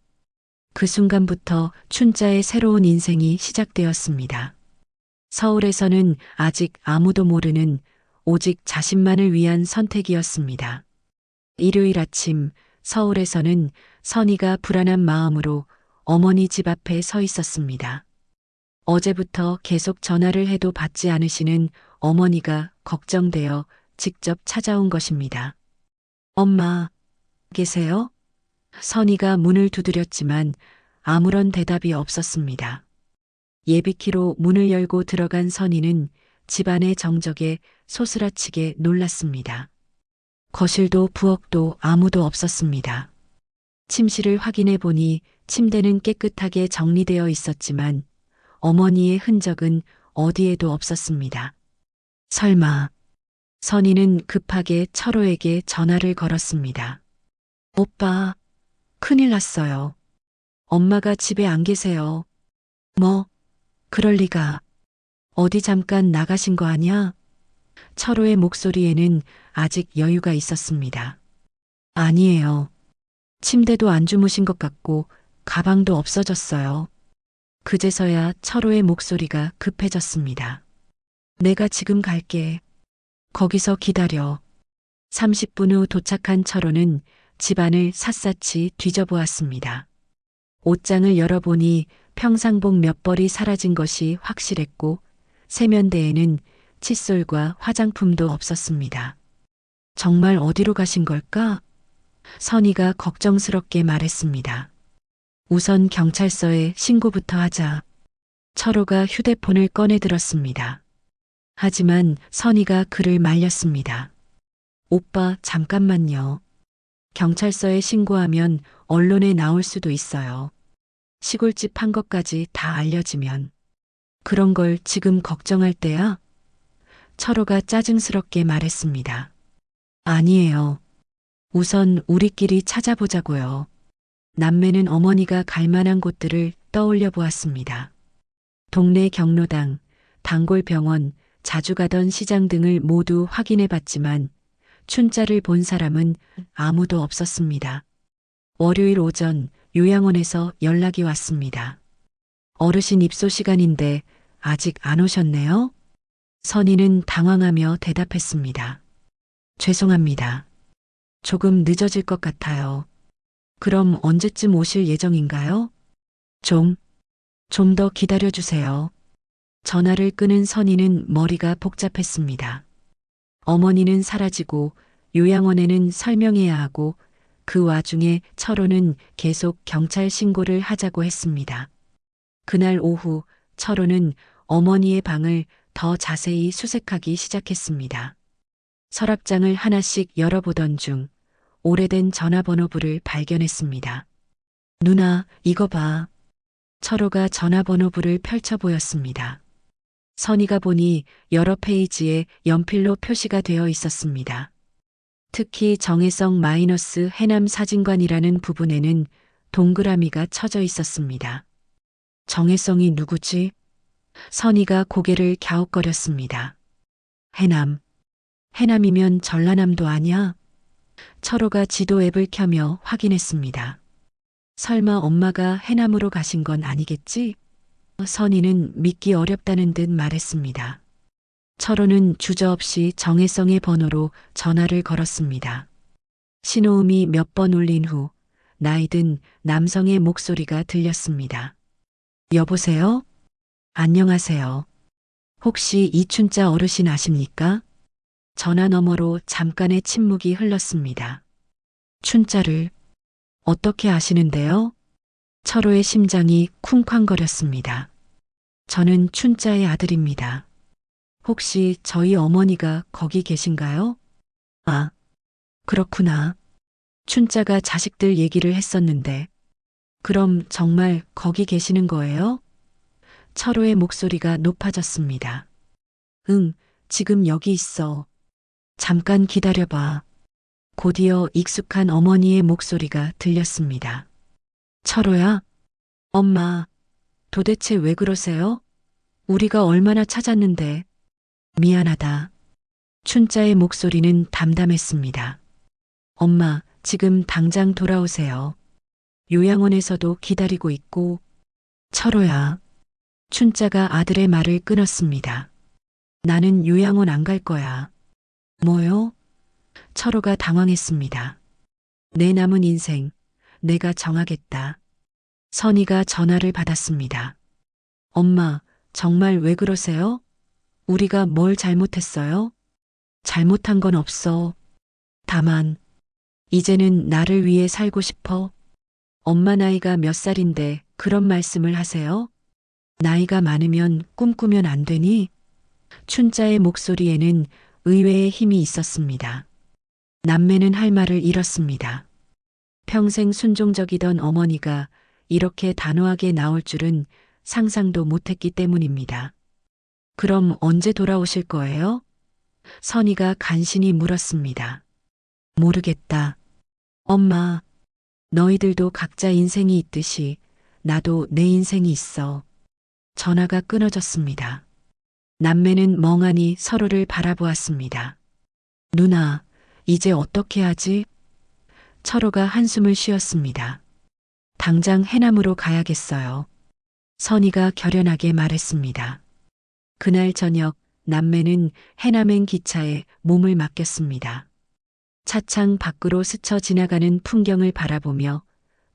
그 순간부터 춘자의 새로운 인생이 시작되었습니다. 서울에서는 아직 아무도 모르는 오직 자신만을 위한 선택이었습니다. 일요일 아침 서울에서는 선희가 불안한 마음으로 어머니 집 앞에 서 있었습니다. 어제부터 계속 전화를 해도 받지 않으시는 어머니가 걱정되어 직접 찾아온 것입니다. 엄마, 계세요? 선희가 문을 두드렸지만 아무런 대답이 없었습니다. 예비키로 문을 열고 들어간 선희는 집안의 정적에 소스라치게 놀랐습니다. 거실도 부엌도 아무도 없었습니다. 침실을 확인해 보니 침대는 깨끗하게 정리되어 있었지만 어머니의 흔적은 어디에도 없었습니다. 설마. 선희는 급하게 철호에게 전화를 걸었습니다. 오빠, 큰일 났어요. 엄마가 집에 안 계세요. 뭐? 그럴 리가. 어디 잠깐 나가신 거 아냐? 철호의 목소리에는 아직 여유가 있었습니다. 아니에요. 침대도 안 주무신 것 같고 가방도 없어졌어요. 그제서야 철호의 목소리가 급해졌습니다. 내가 지금 갈게. 거기서 기다려. 30분 후 도착한 철호는 집안을 샅샅이 뒤져보았습니다. 옷장을 열어보니 평상복 몇 벌이 사라진 것이 확실했고 세면대에는 칫솔과 화장품도 없었습니다. 정말 어디로 가신 걸까? 선희가 걱정스럽게 말했습니다. 우선 경찰서에 신고부터 하자. 철호가 휴대폰을 꺼내 들었습니다. 하지만 선희가 그를 말렸습니다. 오빠, 잠깐만요. 경찰서에 신고하면 언론에 나올 수도 있어요. 시골집 한 것까지 다 알려지면. 그런 걸 지금 걱정할 때야? 철호가 짜증스럽게 말했습니다. 아니에요. 우선 우리끼리 찾아보자고요. 남매는 어머니가 갈 만한 곳들을 떠올려 보았습니다. 동네 경로당, 단골병원, 자주 가던 시장 등을 모두 확인해 봤지만 춘자를 본 사람은 아무도 없었습니다. 월요일 오전 요양원에서 연락이 왔습니다. 어르신 입소 시간인데 아직 안 오셨네요? 선희는 당황하며 대답했습니다. 죄송합니다. 조금 늦어질 것 같아요. 그럼 언제쯤 오실 예정인가요? 좀 더 기다려주세요. 전화를 끊은 선희는 머리가 복잡했습니다. 어머니는 사라지고 요양원에는 설명해야 하고 그 와중에 철호는 계속 경찰 신고를 하자고 했습니다. 그날 오후 철호는 어머니의 방을 더 자세히 수색하기 시작했습니다. 서랍장을 하나씩 열어보던 중 오래된 전화번호부를 발견했습니다. 누나, 이거 봐. 철호가 전화번호부를 펼쳐 보였습니다. 선희가 보니 여러 페이지에 연필로 표시가 되어 있었습니다. 특히 정혜성 마이너스 해남 사진관이라는 부분에는 동그라미가 쳐져 있었습니다. 정혜성이 누구지? 선희가 고개를 갸웃거렸습니다. 해남. 해남이면 전라남도 아냐? 철호가 지도 앱을 켜며 확인했습니다. 설마 엄마가 해남으로 가신 건 아니겠지? 선희는 믿기 어렵다는 듯 말했습니다. 철호는 주저없이 정혜성의 번호로 전화를 걸었습니다. 신호음이 몇 번 울린 후 나이든 남성의 목소리가 들렸습니다. 여보세요? 안녕하세요. 혹시 이춘자 어르신 아십니까? 전화 너머로 잠깐의 침묵이 흘렀습니다. 춘자를 어떻게 아시는데요? 철호의 심장이 쿵쾅거렸습니다. 저는 춘자의 아들입니다. 혹시 저희 어머니가 거기 계신가요? 아, 그렇구나. 춘자가 자식들 얘기를 했었는데, 그럼 정말 거기 계시는 거예요? 철호의 목소리가 높아졌습니다. 응, 지금 여기 있어. 잠깐 기다려봐. 곧이어 익숙한 어머니의 목소리가 들렸습니다. 철호야? 엄마, 도대체 왜 그러세요? 우리가 얼마나 찾았는데. 미안하다. 춘자의 목소리는 담담했습니다. 엄마, 지금 당장 돌아오세요. 요양원에서도 기다리고 있고. 철호야. 춘자가 아들의 말을 끊었습니다. 나는 요양원 안 갈 거야. 뭐요? 철호가 당황했습니다. 내 남은 인생, 내가 정하겠다. 선희가 전화를 받았습니다. 엄마, 정말 왜 그러세요? 우리가 뭘 잘못했어요? 잘못한 건 없어. 다만, 이제는 나를 위해 살고 싶어. 엄마 나이가 몇 살인데 그런 말씀을 하세요? 나이가 많으면 꿈꾸면 안 되니? 춘자의 목소리에는 의외의 힘이 있었습니다. 남매는 할 말을 잃었습니다. 평생 순종적이던 어머니가 이렇게 단호하게 나올 줄은 상상도 못했기 때문입니다. 그럼 언제 돌아오실 거예요? 선희가 간신히 물었습니다. 모르겠다. 엄마, 너희들도 각자 인생이 있듯이 나도 내 인생이 있어. 전화가 끊어졌습니다. 남매는 멍하니 서로를 바라보았습니다. 누나, 이제 어떻게 하지? 철호가 한숨을 쉬었습니다. 당장 해남으로 가야겠어요. 선희가 결연하게 말했습니다. 그날 저녁 남매는 해남행 기차에 몸을 맡겼습니다. 차창 밖으로 스쳐 지나가는 풍경을 바라보며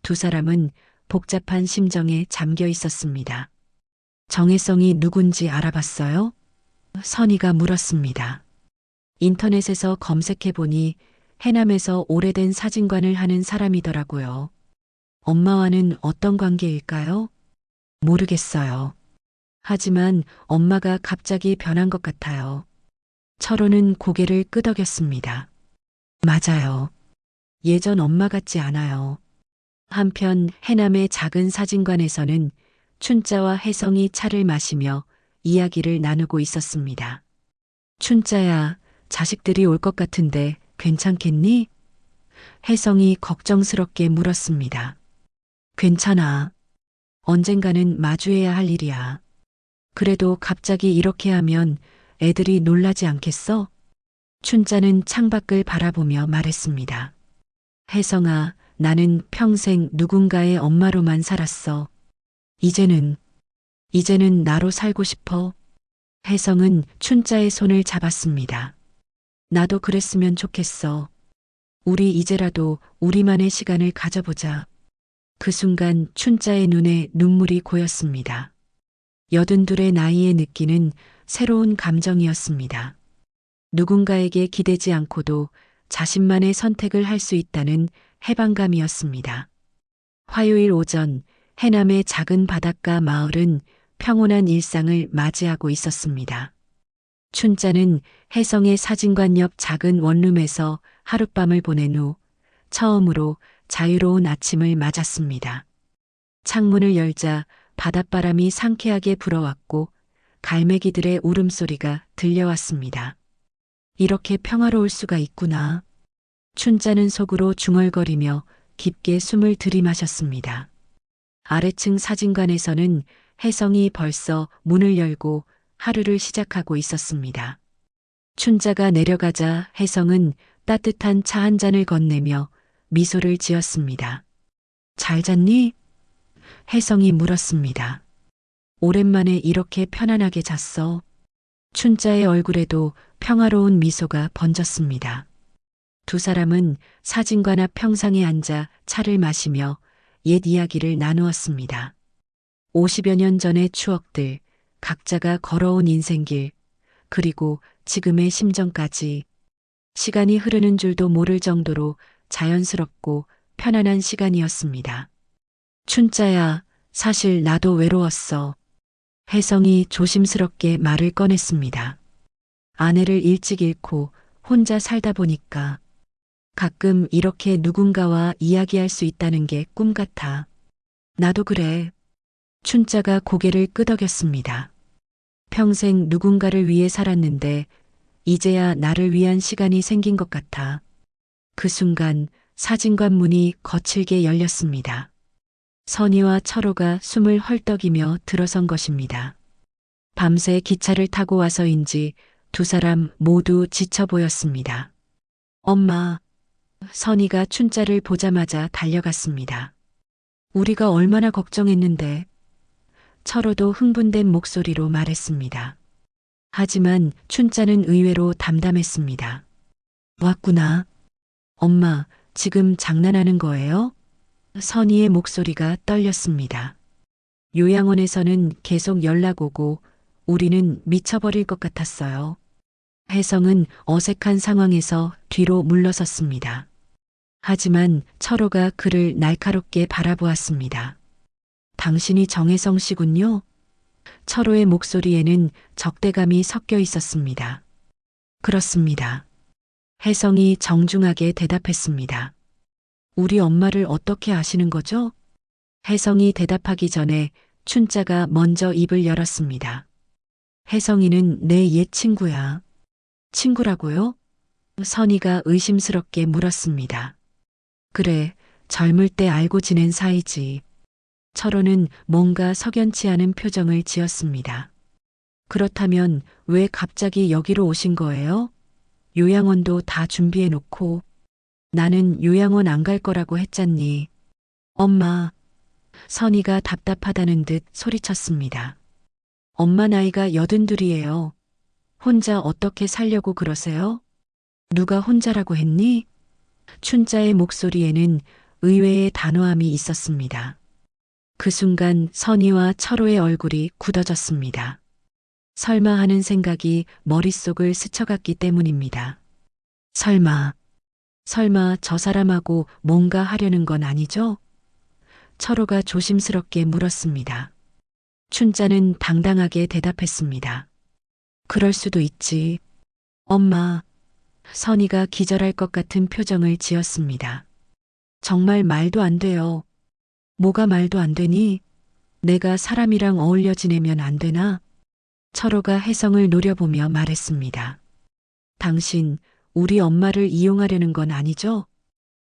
두 사람은 복잡한 심정에 잠겨 있었습니다. 정혜성이 누군지 알아봤어요? 선희가 물었습니다. 인터넷에서 검색해보니 해남에서 오래된 사진관을 하는 사람이더라고요. 엄마와는 어떤 관계일까요? 모르겠어요. 하지만 엄마가 갑자기 변한 것 같아요. 철호는 고개를 끄덕였습니다. 맞아요. 예전 엄마 같지 않아요. 한편 해남의 작은 사진관에서는 춘자와 혜성이 차를 마시며 이야기를 나누고 있었습니다. 춘자야, 자식들이 올 것 같은데 괜찮겠니? 혜성이 걱정스럽게 물었습니다. 괜찮아. 언젠가는 마주해야 할 일이야. 그래도 갑자기 이렇게 하면 애들이 놀라지 않겠어? 춘자는 창밖을 바라보며 말했습니다. 혜성아, 나는 평생 누군가의 엄마로만 살았어. 이제는 나로 살고 싶어. 혜성은 춘자의 손을 잡았습니다. 나도 그랬으면 좋겠어. 우리 이제라도 우리만의 시간을 가져보자. 그 순간 춘자의 눈에 눈물이 고였습니다. 82의 나이에 느끼는 새로운 감정이었습니다. 누군가에게 기대지 않고도 자신만의 선택을 할 수 있다는 해방감이었습니다. 화요일 오전 해남의 작은 바닷가 마을은 평온한 일상을 맞이하고 있었습니다. 춘자는 혜성의 사진관 옆 작은 원룸에서 하룻밤을 보낸 후 처음으로 자유로운 아침을 맞았습니다. 창문을 열자 바닷바람이 상쾌하게 불어왔고 갈매기들의 울음소리가 들려왔습니다. 이렇게 평화로울 수가 있구나. 춘자는 속으로 중얼거리며 깊게 숨을 들이마셨습니다. 아래층 사진관에서는 혜성이 벌써 문을 열고 하루를 시작하고 있었습니다. 춘자가 내려가자 혜성은 따뜻한 차 한 잔을 건네며 미소를 지었습니다. 잘 잤니? 혜성이 물었습니다. 오랜만에 이렇게 편안하게 잤어. 춘자의 얼굴에도 평화로운 미소가 번졌습니다. 두 사람은 사진관 앞 평상에 앉아 차를 마시며 옛 이야기를 나누었습니다. 50여 년 전의 추억들, 각자가 걸어온 인생길, 그리고 지금의 심정까지. 시간이 흐르는 줄도 모를 정도로 자연스럽고 편안한 시간이었습니다. 춘자야, 사실 나도 외로웠어. 혜성이 조심스럽게 말을 꺼냈습니다. 아내를 일찍 잃고 혼자 살다 보니까 가끔 이렇게 누군가와 이야기할 수 있다는 게 꿈 같아. 나도 그래. 춘자가 고개를 끄덕였습니다. 평생 누군가를 위해 살았는데 이제야 나를 위한 시간이 생긴 것 같아. 그 순간 사진관 문이 거칠게 열렸습니다. 선희와 철호가 숨을 헐떡이며 들어선 것입니다. 밤새 기차를 타고 와서인지 두 사람 모두 지쳐 보였습니다. 엄마, 선희가 춘자를 보자마자 달려갔습니다. 우리가 얼마나 걱정했는데. 철호도 흥분된 목소리로 말했습니다. 하지만 춘자는 의외로 담담했습니다. 왔구나. 엄마, 지금 장난하는 거예요? 선희의 목소리가 떨렸습니다. 요양원에서는 계속 연락 오고 우리는 미쳐버릴 것 같았어요. 혜성은 어색한 상황에서 뒤로 물러섰습니다. 하지만 철호가 그를 날카롭게 바라보았습니다. 당신이 정혜성 씨군요. 철호의 목소리에는 적대감이 섞여 있었습니다. 그렇습니다. 혜성이 정중하게 대답했습니다. 우리 엄마를 어떻게 아시는 거죠? 혜성이 대답하기 전에 춘자가 먼저 입을 열었습니다. 혜성이는 내 옛 친구야. 친구라고요? 선희가 의심스럽게 물었습니다. 그래, 젊을 때 알고 지낸 사이지. 철호는 뭔가 석연치 않은 표정을 지었습니다. 그렇다면 왜 갑자기 여기로 오신 거예요? 요양원도 다 준비해 놓고. 나는 요양원 안 갈 거라고 했잖니. 엄마. 선희가 답답하다는 듯 소리쳤습니다. 엄마 나이가 82이에요. 혼자 어떻게 살려고 그러세요? 누가 혼자라고 했니? 춘자의 목소리에는 의외의 단호함이 있었습니다. 그 순간 선희와 철호의 얼굴이 굳어졌습니다. 설마 하는 생각이 머릿속을 스쳐갔기 때문입니다. 설마 저 사람하고 뭔가 하려는 건 아니죠? 철호가 조심스럽게 물었습니다. 춘자는 당당하게 대답했습니다. 그럴 수도 있지. 엄마. 선희가 기절할 것 같은 표정을 지었습니다. 정말 말도 안 돼요. 뭐가 말도 안 되니? 내가 사람이랑 어울려 지내면 안 되나? 철호가 혜성을 노려보며 말했습니다. 당신, 우리 엄마를 이용하려는 건 아니죠?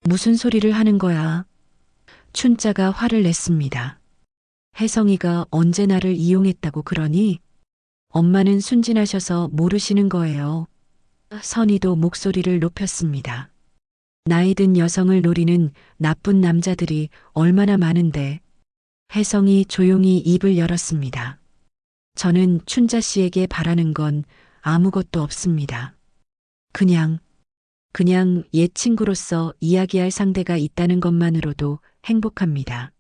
무슨 소리를 하는 거야? 춘자가 화를 냈습니다. 혜성이가 언제 나를 이용했다고 그러니? 엄마는 순진하셔서 모르시는 거예요. 선희도 목소리를 높였습니다. 나이 든 여성을 노리는 나쁜 남자들이 얼마나 많은데. 혜성이 조용히 입을 열었습니다. 저는 춘자 씨에게 바라는 건 아무것도 없습니다. 그냥 옛 친구로서 이야기할 상대가 있다는 것만으로도 행복합니다.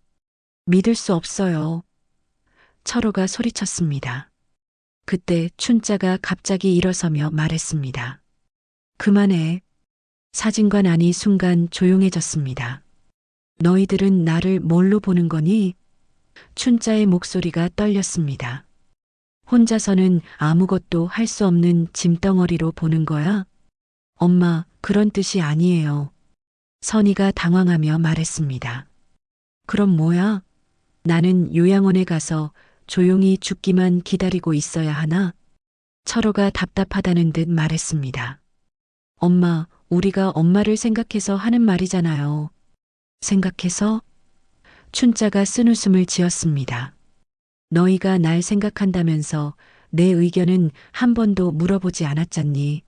믿을 수 없어요. 철호가 소리쳤습니다. 그때 춘자가 갑자기 일어서며 말했습니다. 그만해. 사진관 안이 순간 조용해졌습니다. 너희들은 나를 뭘로 보는 거니? 춘자의 목소리가 떨렸습니다. 혼자서는 아무것도 할 수 없는 짐덩어리로 보는 거야? 엄마, 그런 뜻이 아니에요. 선희가 당황하며 말했습니다. 그럼 뭐야? 나는 요양원에 가서 조용히 죽기만 기다리고 있어야 하나? 철호가 답답하다는 듯 말했습니다. 엄마, 우리가 엄마를 생각해서 하는 말이잖아요. 생각해서? 춘자가 쓴웃음을 지었습니다. 너희가 날 생각한다면서 내 의견은 한 번도 물어보지 않았잖니.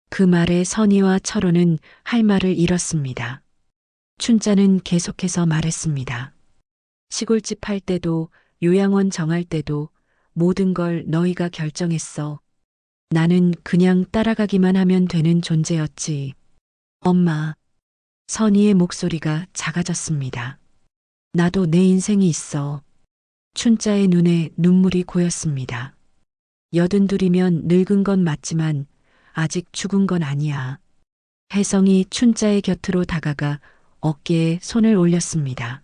그 말에 선희와 철호는 할 말을 잃었습니다. 춘자는 계속해서 말했습니다. 시골집 할 때도 요양원 정할 때도 모든 걸 너희가 결정했어. 나는 그냥 따라가기만 하면 되는 존재였지. 엄마, 선희의 목소리가 작아졌습니다. 나도 내 인생이 있어. 춘자의 눈에 눈물이 고였습니다. 82이면 늙은 건 맞지만 아직 죽은 건 아니야. 혜성이 춘자의 곁으로 다가가 어깨에 손을 올렸습니다.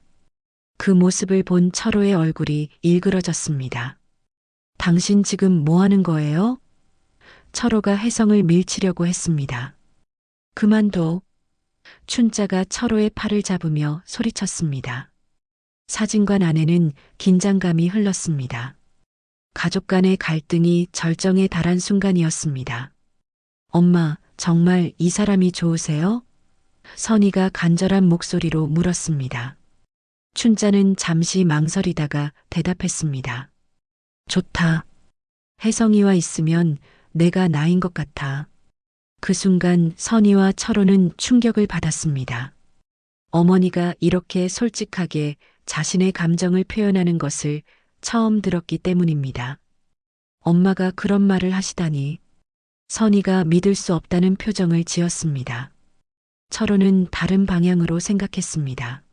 그 모습을 본 철호의 얼굴이 일그러졌습니다. 당신 지금 뭐 하는 거예요? 철호가 혜성을 밀치려고 했습니다. 그만둬. 춘자가 철호의 팔을 잡으며 소리쳤습니다. 사진관 안에는 긴장감이 흘렀습니다. 가족 간의 갈등이 절정에 달한 순간이었습니다. 엄마, 정말 이 사람이 좋으세요? 선희가 간절한 목소리로 물었습니다. 춘자는 잠시 망설이다가 대답했습니다. 좋다. 혜성이와 있으면 내가 나인 것 같아. 그 순간 선희와 철호는 충격을 받았습니다. 어머니가 이렇게 솔직하게 자신의 감정을 표현하는 것을 처음 들었기 때문입니다. 엄마가 그런 말을 하시다니. 선희가 믿을 수 없다는 표정을 지었습니다. 철호는 다른 방향으로 생각했습니다.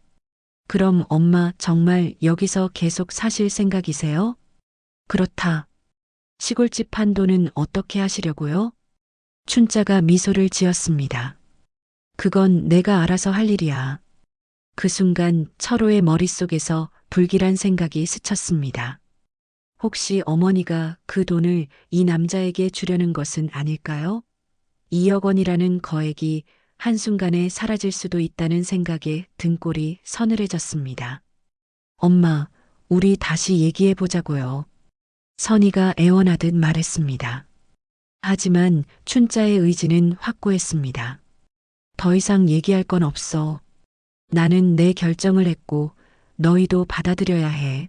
그럼 엄마 정말 여기서 계속 사실 생각이세요? 그렇다. 시골집 판도는 어떻게 하시려고요? 춘자가 미소를 지었습니다. 그건 내가 알아서 할 일이야. 그 순간 철호의 머릿속에서 불길한 생각이 스쳤습니다. 혹시 어머니가 그 돈을 이 남자에게 주려는 것은 아닐까요? 2억 원이라는 거액이 한순간에 사라질 수도 있다는 생각에 등골이 서늘해졌습니다. 엄마, 우리 다시 얘기해 보자고요. 선희가 애원하듯 말했습니다. 하지만 춘자의 의지는 확고했습니다. 더 이상 얘기할 건 없어. 나는 내 결정을 했고 너희도 받아들여야 해.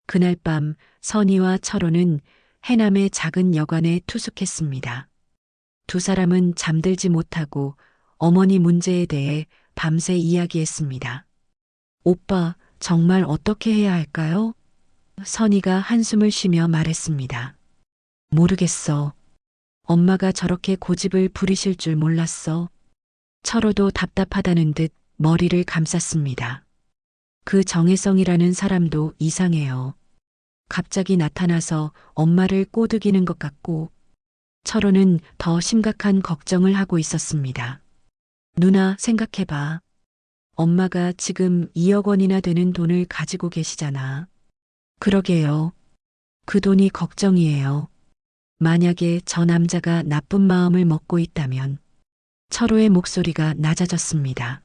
그날 밤 선희와 철호는 해남의 작은 여관에 투숙했습니다. 두 사람은 잠들지 못하고 어머니 문제에 대해 밤새 이야기했습니다. 오빠, 정말 어떻게 해야 할까요? 선희가 한숨을 쉬며 말했습니다. 모르겠어. 엄마가 저렇게 고집을 부리실 줄 몰랐어. 철호도 답답하다는 듯 머리를 감쌌습니다. 그 정혜성이라는 사람도 이상해요. 갑자기 나타나서 엄마를 꼬드기는 것 같고, 철호는 더 심각한 걱정을 하고 있었습니다. 누나, 생각해봐. 엄마가 지금 2억 원이나 되는 돈을 가지고 계시잖아. 그러게요. 그 돈이 걱정이에요. 만약에 저 남자가 나쁜 마음을 먹고 있다면. 철호의 목소리가 낮아졌습니다.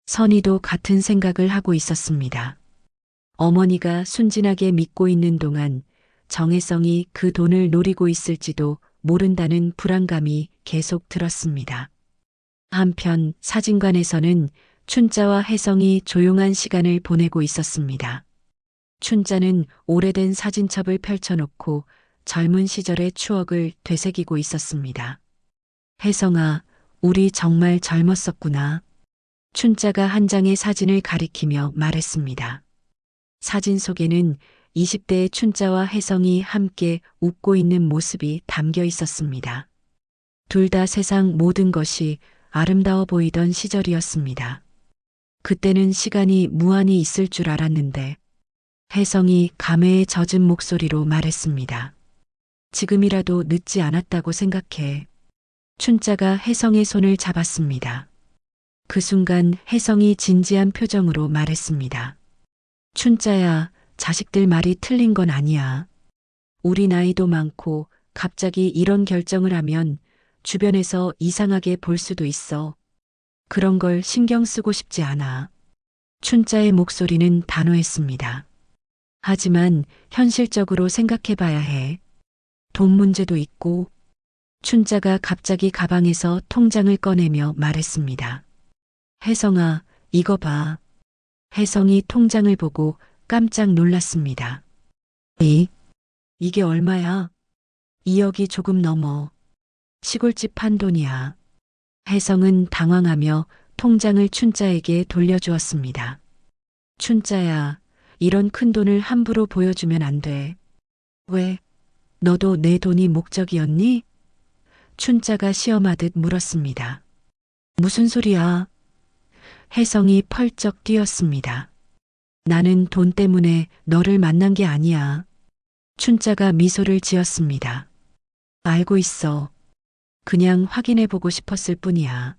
선희도 같은 생각을 하고 있었습니다. 어머니가 순진하게 믿고 있는 동안 정혜성이 그 돈을 노리고 있을지도 모른다는 불안감이 계속 들었습니다. 한편 사진관에서는 춘자와 혜성이 조용한 시간을 보내고 있었습니다. 춘자는 오래된 사진첩을 펼쳐놓고 젊은 시절의 추억을 되새기고 있었습니다. 혜성아, 우리 정말 젊었었구나. 춘자가 한 장의 사진을 가리키며 말했습니다. 사진 속에는 20대의 춘자와 혜성이 함께 웃고 있는 모습이 담겨 있었습니다. 둘 다 세상 모든 것이 아름다워 보이던 시절이었습니다. 그때는 시간이 무한히 있을 줄 알았는데, 혜성이 감회에 젖은 목소리로 말했습니다. 지금이라도 늦지 않았다고 생각해. 춘자가 혜성의 손을 잡았습니다. 그 순간 혜성이 진지한 표정으로 말했습니다. 춘자야, 자식들 말이 틀린 건 아니야. 우리 나이도 많고 갑자기 이런 결정을 하면 주변에서 이상하게 볼 수도 있어. 그런 걸 신경 쓰고 싶지 않아. 춘자의 목소리는 단호했습니다. 하지만 현실적으로 생각해 봐야 해. 돈 문제도 있고. 춘자가 갑자기 가방에서 통장을 꺼내며 말했습니다. 혜성아, 이거 봐. 혜성이 통장을 보고 깜짝 놀랐습니다. 이게 얼마야? 2억이 조금 넘어. 시골집 판 돈이야. 혜성은 당황하며 통장을 춘자에게 돌려주었습니다. 춘자야, 이런 큰 돈을 함부로 보여주면 안 돼. 왜? 너도 내 돈이 목적이었니? 춘자가 시험하듯 물었습니다. 무슨 소리야? 혜성이 펄쩍 뛰었습니다. 나는 돈 때문에 너를 만난 게 아니야. 춘자가 미소를 지었습니다. 알고 있어. 그냥 확인해보고 싶었을 뿐이야.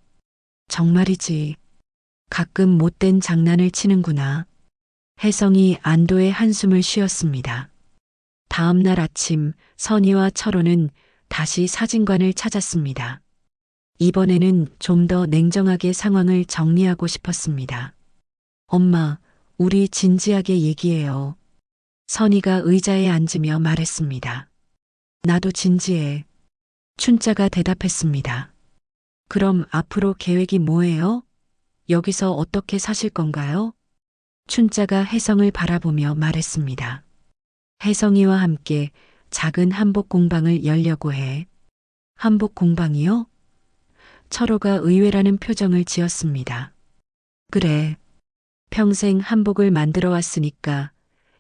정말이지. 가끔 못된 장난을 치는구나. 혜성이 안도의 한숨을 쉬었습니다. 다음 날 아침 선희와 철호는 다시 사진관을 찾았습니다. 이번에는 좀 더 냉정하게 상황을 정리하고 싶었습니다. 엄마, 우리 진지하게 얘기해요. 선희가 의자에 앉으며 말했습니다. 나도 진지해. 춘자가 대답했습니다. 그럼 앞으로 계획이 뭐예요? 여기서 어떻게 사실 건가요? 춘자가 혜성을 바라보며 말했습니다. 혜성이와 함께 작은 한복 공방을 열려고 해. 한복 공방이요? 철호가 의외라는 표정을 지었습니다. 그래. 평생 한복을 만들어 왔으니까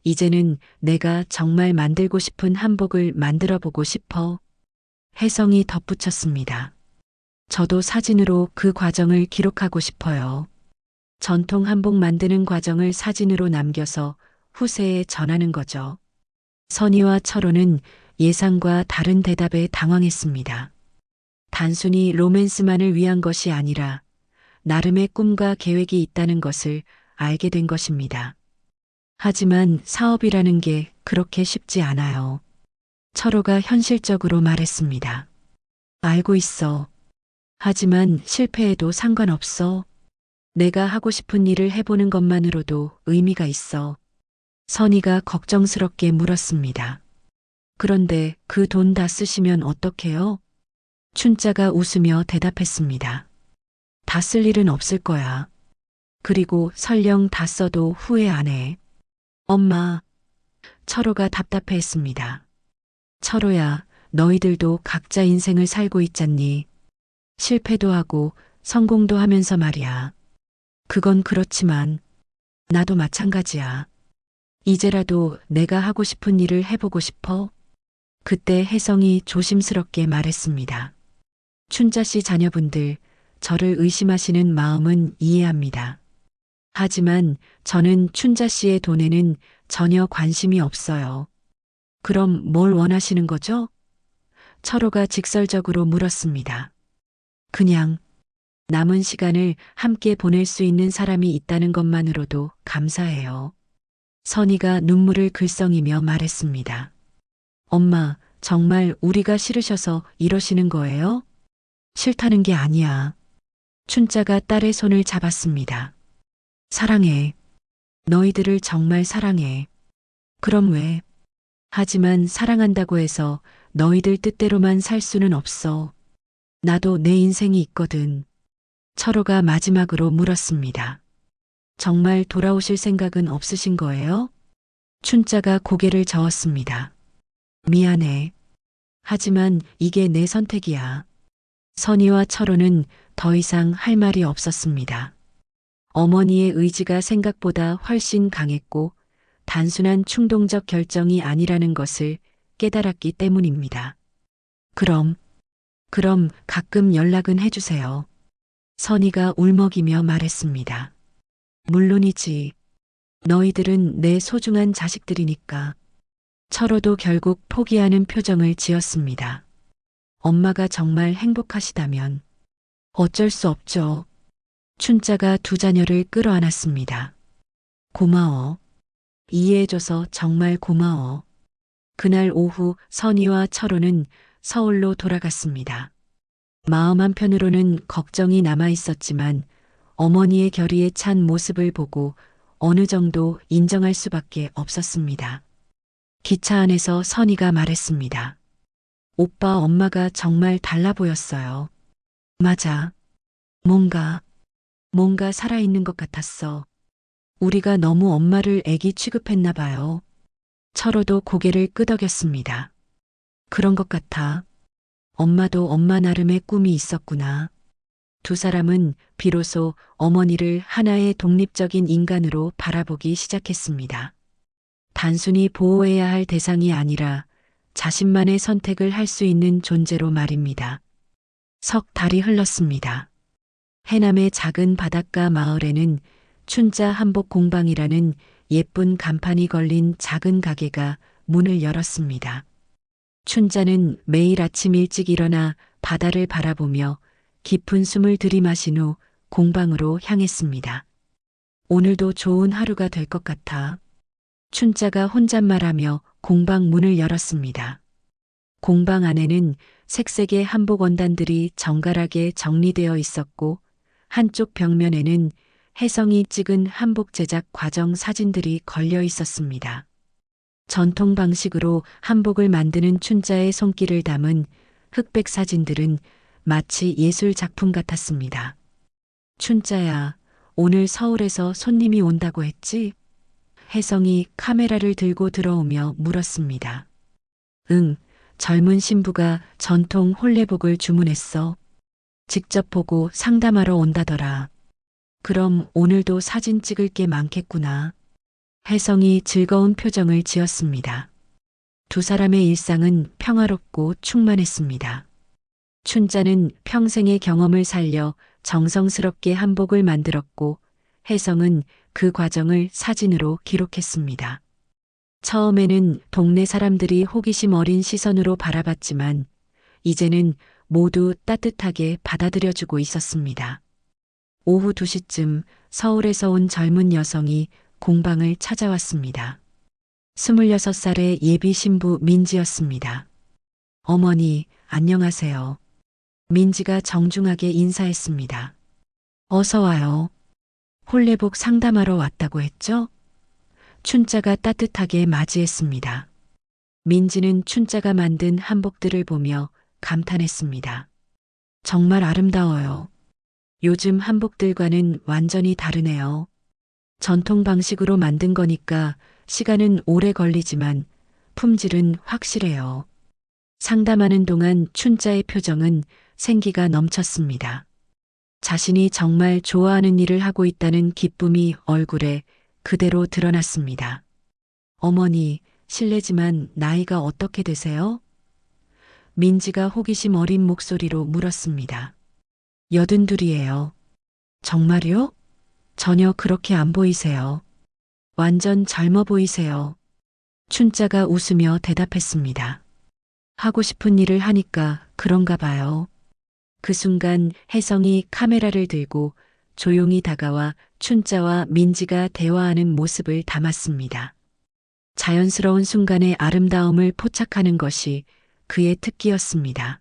이제는 내가 정말 만들고 싶은 한복을 만들어 보고 싶어. 혜성이 덧붙였습니다. 저도 사진으로 그 과정을 기록하고 싶어요. 전통 한복 만드는 과정을 사진으로 남겨서 후세에 전하는 거죠. 선희와 철호는 예상과 다른 대답에 당황했습니다. 단순히 로맨스만을 위한 것이 아니라 나름의 꿈과 계획이 있다는 것을 알게 된 것입니다. 하지만 사업이라는 게 그렇게 쉽지 않아요. 철호가 현실적으로 말했습니다. 알고 있어. 하지만 실패해도 상관없어. 내가 하고 싶은 일을 해보는 것만으로도 의미가 있어. 선희가 걱정스럽게 물었습니다. 그런데 그 돈 다 쓰시면 어떡해요? 춘자가 웃으며 대답했습니다. 다 쓸 일은 없을 거야. 그리고 설령 다 써도 후회 안 해. 엄마. 철호가 답답해했습니다. 철호야, 너희들도 각자 인생을 살고 있잖니. 실패도 하고 성공도 하면서 말이야. 그건 그렇지만 나도 마찬가지야. 이제라도 내가 하고 싶은 일을 해보고 싶어. 그때 혜성이 조심스럽게 말했습니다. 춘자 씨 자녀분들, 저를 의심하시는 마음은 이해합니다. 하지만 저는 춘자 씨의 돈에는 전혀 관심이 없어요. 그럼 뭘 원하시는 거죠? 철호가 직설적으로 물었습니다. 그냥 남은 시간을 함께 보낼 수 있는 사람이 있다는 것만으로도 감사해요. 선희가 눈물을 글썽이며 말했습니다. 엄마, 정말 우리가 싫으셔서 이러시는 거예요? 싫다는 게 아니야. 춘자가 딸의 손을 잡았습니다. 사랑해. 너희들을 정말 사랑해. 그럼 왜? 하지만 사랑한다고 해서 너희들 뜻대로만 살 수는 없어. 나도 내 인생이 있거든. 철호가 마지막으로 물었습니다. 정말 돌아오실 생각은 없으신 거예요? 춘자가 고개를 저었습니다. 미안해. 하지만 이게 내 선택이야. 선희와 철호는 더 이상 할 말이 없었습니다. 어머니의 의지가 생각보다 훨씬 강했고 단순한 충동적 결정이 아니라는 것을 깨달았기 때문입니다. 그럼 가끔 연락은 해주세요. 선희가 울먹이며 말했습니다. 물론이지. 너희들은 내 소중한 자식들이니까. 철호도 결국 포기하는 표정을 지었습니다. 엄마가 정말 행복하시다면 어쩔 수 없죠. 춘자가 두 자녀를 끌어안았습니다. 고마워. 이해해줘서 정말 고마워. 그날 오후 선희와 철호는 서울로 돌아갔습니다. 마음 한편으로는 걱정이 남아 있었지만 어머니의 결의에 찬 모습을 보고 어느 정도 인정할 수밖에 없었습니다. 기차 안에서 선희가 말했습니다. 오빠 엄마가 정말 달라 보였어요. 맞아. 뭔가 살아있는 것 같았어. 우리가 너무 엄마를 애기 취급했나 봐요. 철호도 고개를 끄덕였습니다. 그런 것 같아. 엄마도 엄마 나름의 꿈이 있었구나. 두 사람은 비로소 어머니를 하나의 독립적인 인간으로 바라보기 시작했습니다. 단순히 보호해야 할 대상이 아니라 자신만의 선택을 할 수 있는 존재로 말입니다. 석 달이 흘렀습니다. 해남의 작은 바닷가 마을에는 춘자 한복 공방이라는 예쁜 간판이 걸린 작은 가게가 문을 열었습니다. 춘자는 매일 아침 일찍 일어나 바다를 바라보며 깊은 숨을 들이마신 후 공방으로 향했습니다. 오늘도 좋은 하루가 될 것 같아. 춘자가 혼잣말하며 공방 문을 열었습니다. 공방 안에는 색색의 한복 원단들이 정갈하게 정리되어 있었고 한쪽 벽면에는 혜성이 찍은 한복 제작 과정 사진들이 걸려 있었습니다. 전통 방식으로 한복을 만드는 춘자의 손길을 담은 흑백 사진들은 마치 예술 작품 같았습니다. 춘자야, 오늘 서울에서 손님이 온다고 했지? 혜성이 카메라를 들고 들어오며 물었습니다. 응, 젊은 신부가 전통 혼례복을 주문했어. 직접 보고 상담하러 온다더라. 그럼 오늘도 사진 찍을 게 많겠구나. 혜성이 즐거운 표정을 지었습니다. 두 사람의 일상은 평화롭고 충만했습니다. 춘자는 평생의 경험을 살려 정성스럽게 한복을 만들었고 혜성은 그 과정을 사진으로 기록했습니다. 처음에는 동네 사람들이 호기심 어린 시선으로 바라봤지만 이제는 모두 따뜻하게 받아들여주고 있었습니다. 오후 2시쯤 서울에서 온 젊은 여성이 공방을 찾아왔습니다. 26살의 예비 신부 민지였습니다. 어머니, 안녕하세요. 민지가 정중하게 인사했습니다. 어서 와요. 혼례복 상담하러 왔다고 했죠? 춘자가 따뜻하게 맞이했습니다. 민지는 춘자가 만든 한복들을 보며 감탄했습니다. 정말 아름다워요. 요즘 한복들과는 완전히 다르네요. 전통 방식으로 만든 거니까 시간은 오래 걸리지만 품질은 확실해요. 상담하는 동안 춘자의 표정은 생기가 넘쳤습니다. 자신이 정말 좋아하는 일을 하고 있다는 기쁨이 얼굴에 그대로 드러났습니다. 어머니, 실례지만 나이가 어떻게 되세요? 민지가 호기심 어린 목소리로 물었습니다. 82이에요. 정말요? 전혀 그렇게 안 보이세요. 완전 젊어 보이세요. 춘자가 웃으며 대답했습니다. 하고 싶은 일을 하니까 그런가 봐요. 그 순간 혜성이 카메라를 들고 조용히 다가와 춘자와 민지가 대화하는 모습을 담았습니다. 자연스러운 순간의 아름다움을 포착하는 것이 그의 특기였습니다.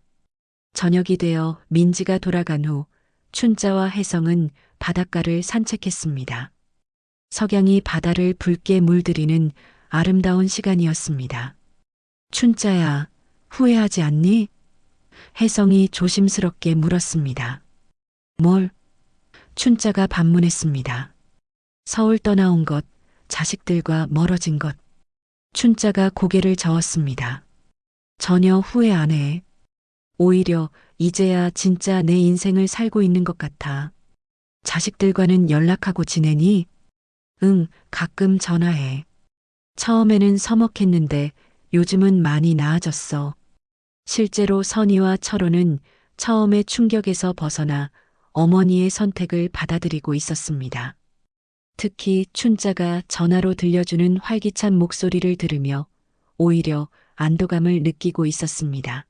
저녁이 되어 민지가 돌아간 후 춘자와 혜성은 바닷가를 산책했습니다. 석양이 바다를 붉게 물들이는 아름다운 시간이었습니다. 춘자야, 후회하지 않니? 혜성이 조심스럽게 물었습니다. 뭘? 춘자가 반문했습니다. 서울 떠나온 것, 자식들과 멀어진 것. 춘자가 고개를 저었습니다. 전혀 후회 안 해. 오히려 이제야 진짜 내 인생을 살고 있는 것 같아. 자식들과는 연락하고 지내니? 응, 가끔 전화해. 처음에는 서먹했는데 요즘은 많이 나아졌어. 실제로 선희와 철호는 처음의 충격에서 벗어나 어머니의 선택을 받아들이고 있었습니다. 특히 춘자가 전화로 들려주는 활기찬 목소리를 들으며 오히려 안도감을 느끼고 있었습니다.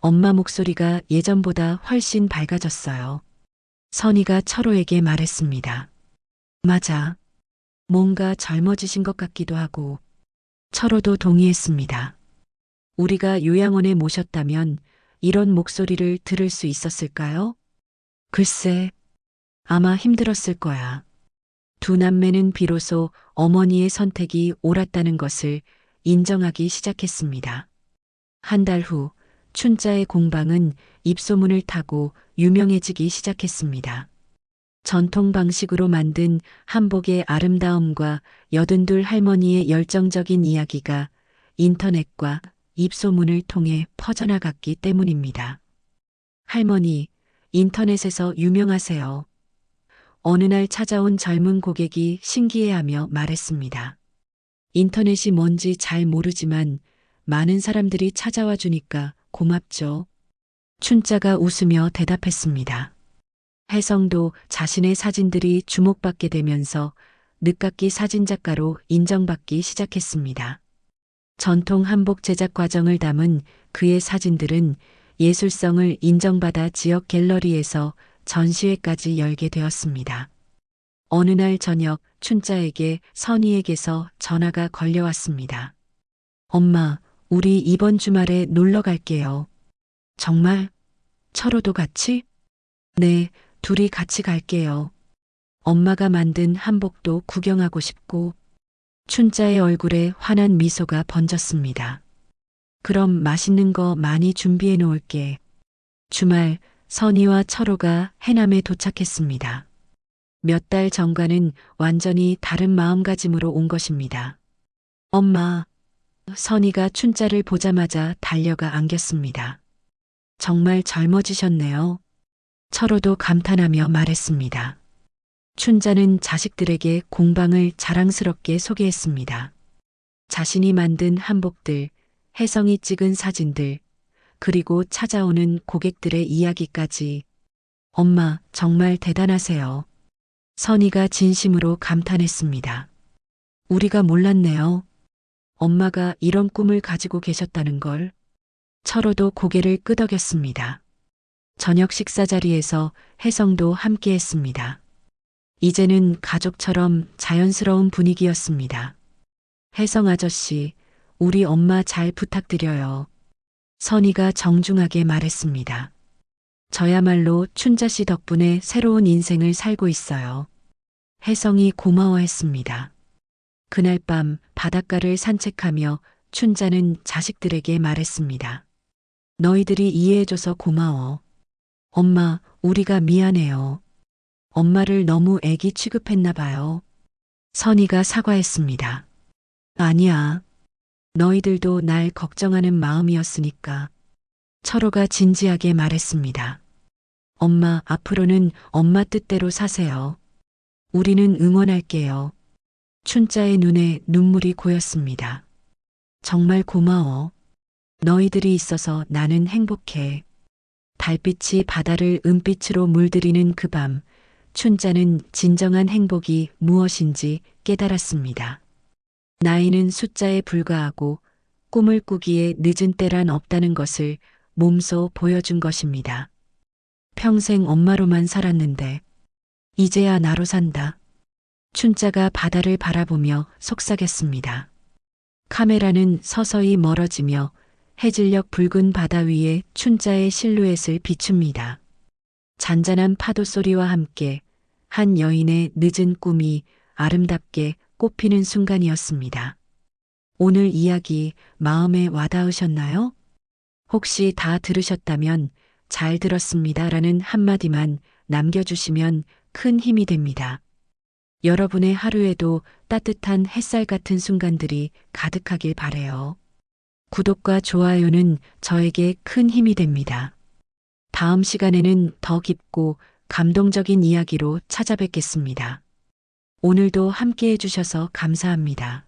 엄마 목소리가 예전보다 훨씬 밝아졌어요. 선희가 철호에게 말했습니다. 맞아. 뭔가 젊어지신 것 같기도 하고. 철호도 동의했습니다. 우리가 요양원에 모셨다면 이런 목소리를 들을 수 있었을까요? 글쎄, 아마 힘들었을 거야. 두 남매는 비로소 어머니의 선택이 옳았다는 것을 인정하기 시작했습니다. 한 달 후 춘자의 공방은 입소문을 타고 유명해지기 시작했습니다. 전통 방식으로 만든 한복의 아름다움과 82 할머니의 열정적인 이야기가 인터넷과 입소문을 통해 퍼져나갔기 때문입니다. 할머니, 인터넷에서 유명하세요. 어느 날 찾아온 젊은 고객이 신기해하며 말했습니다. 인터넷이 뭔지 잘 모르지만 많은 사람들이 찾아와 주니까 고맙죠. 춘자가 웃으며 대답했습니다. 혜성도 자신의 사진들이 주목받게 되면서 늦깎이 사진작가로 인정받기 시작했습니다. 전통 한복 제작 과정을 담은 그의 사진들은 예술성을 인정받아 지역 갤러리에서 전시회까지 열게 되었습니다. 어느 날 저녁 춘자에게 선희에게서 전화가 걸려왔습니다. 엄마, 우리 이번 주말에 놀러 갈게요. 정말? 철호도 같이? 네, 둘이 같이 갈게요. 엄마가 만든 한복도 구경하고 싶고. 춘자의 얼굴에 환한 미소가 번졌습니다. 그럼 맛있는 거 많이 준비해 놓을게. 주말 선희와 철호가 해남에 도착했습니다. 몇 달 전과는 완전히 다른 마음가짐으로 온 것입니다. 엄마, 선희가 춘자를 보자마자 달려가 안겼습니다. 정말 젊어지셨네요. 철호도 감탄하며 말했습니다. 춘자는 자식들에게 공방을 자랑스럽게 소개했습니다. 자신이 만든 한복들, 혜성이 찍은 사진들, 그리고 찾아오는 고객들의 이야기까지. 엄마, 정말 대단하세요. 선희가 진심으로 감탄했습니다. 우리가 몰랐네요. 엄마가 이런 꿈을 가지고 계셨다는 걸. 철호도 고개를 끄덕였습니다. 저녁 식사 자리에서 혜성도 함께했습니다. 이제는 가족처럼 자연스러운 분위기였습니다. 혜성 아저씨, 우리 엄마 잘 부탁드려요. 선희가 정중하게 말했습니다. 저야말로 춘자 씨 덕분에 새로운 인생을 살고 있어요. 혜성이 고마워했습니다. 그날 밤 바닷가를 산책하며 춘자는 자식들에게 말했습니다. 너희들이 이해해줘서 고마워. 엄마, 우리가 미안해요. 엄마를 너무 애기 취급했나 봐요. 선희가 사과했습니다. 아니야. 너희들도 날 걱정하는 마음이었으니까. 철호가 진지하게 말했습니다. 엄마, 앞으로는 엄마 뜻대로 사세요. 우리는 응원할게요. 춘자의 눈에 눈물이 고였습니다. 정말 고마워. 너희들이 있어서 나는 행복해. 달빛이 바다를 은빛으로 물들이는 그 밤, 춘자는 진정한 행복이 무엇인지 깨달았습니다. 나이는 숫자에 불과하고 꿈을 꾸기에 늦은 때란 없다는 것을 몸소 보여준 것입니다. 평생 엄마로만 살았는데 이제야 나로 산다. 춘자가 바다를 바라보며 속삭였습니다. 카메라는 서서히 멀어지며 해질녘 붉은 바다 위에 춘자의 실루엣을 비춥니다. 잔잔한 파도 소리와 함께 한 여인의 늦은 꿈이 아름답게 꽃피는 순간이었습니다. 오늘 이야기 마음에 와닿으셨나요? 혹시 다 들으셨다면 잘 들었습니다라는 한마디만 남겨주시면 큰 힘이 됩니다. 여러분의 하루에도 따뜻한 햇살 같은 순간들이 가득하길 바래요. 구독과 좋아요는 저에게 큰 힘이 됩니다. 다음 시간에는 더 깊고 감동적인 이야기로 찾아뵙겠습니다. 오늘도 함께 해주셔서 감사합니다.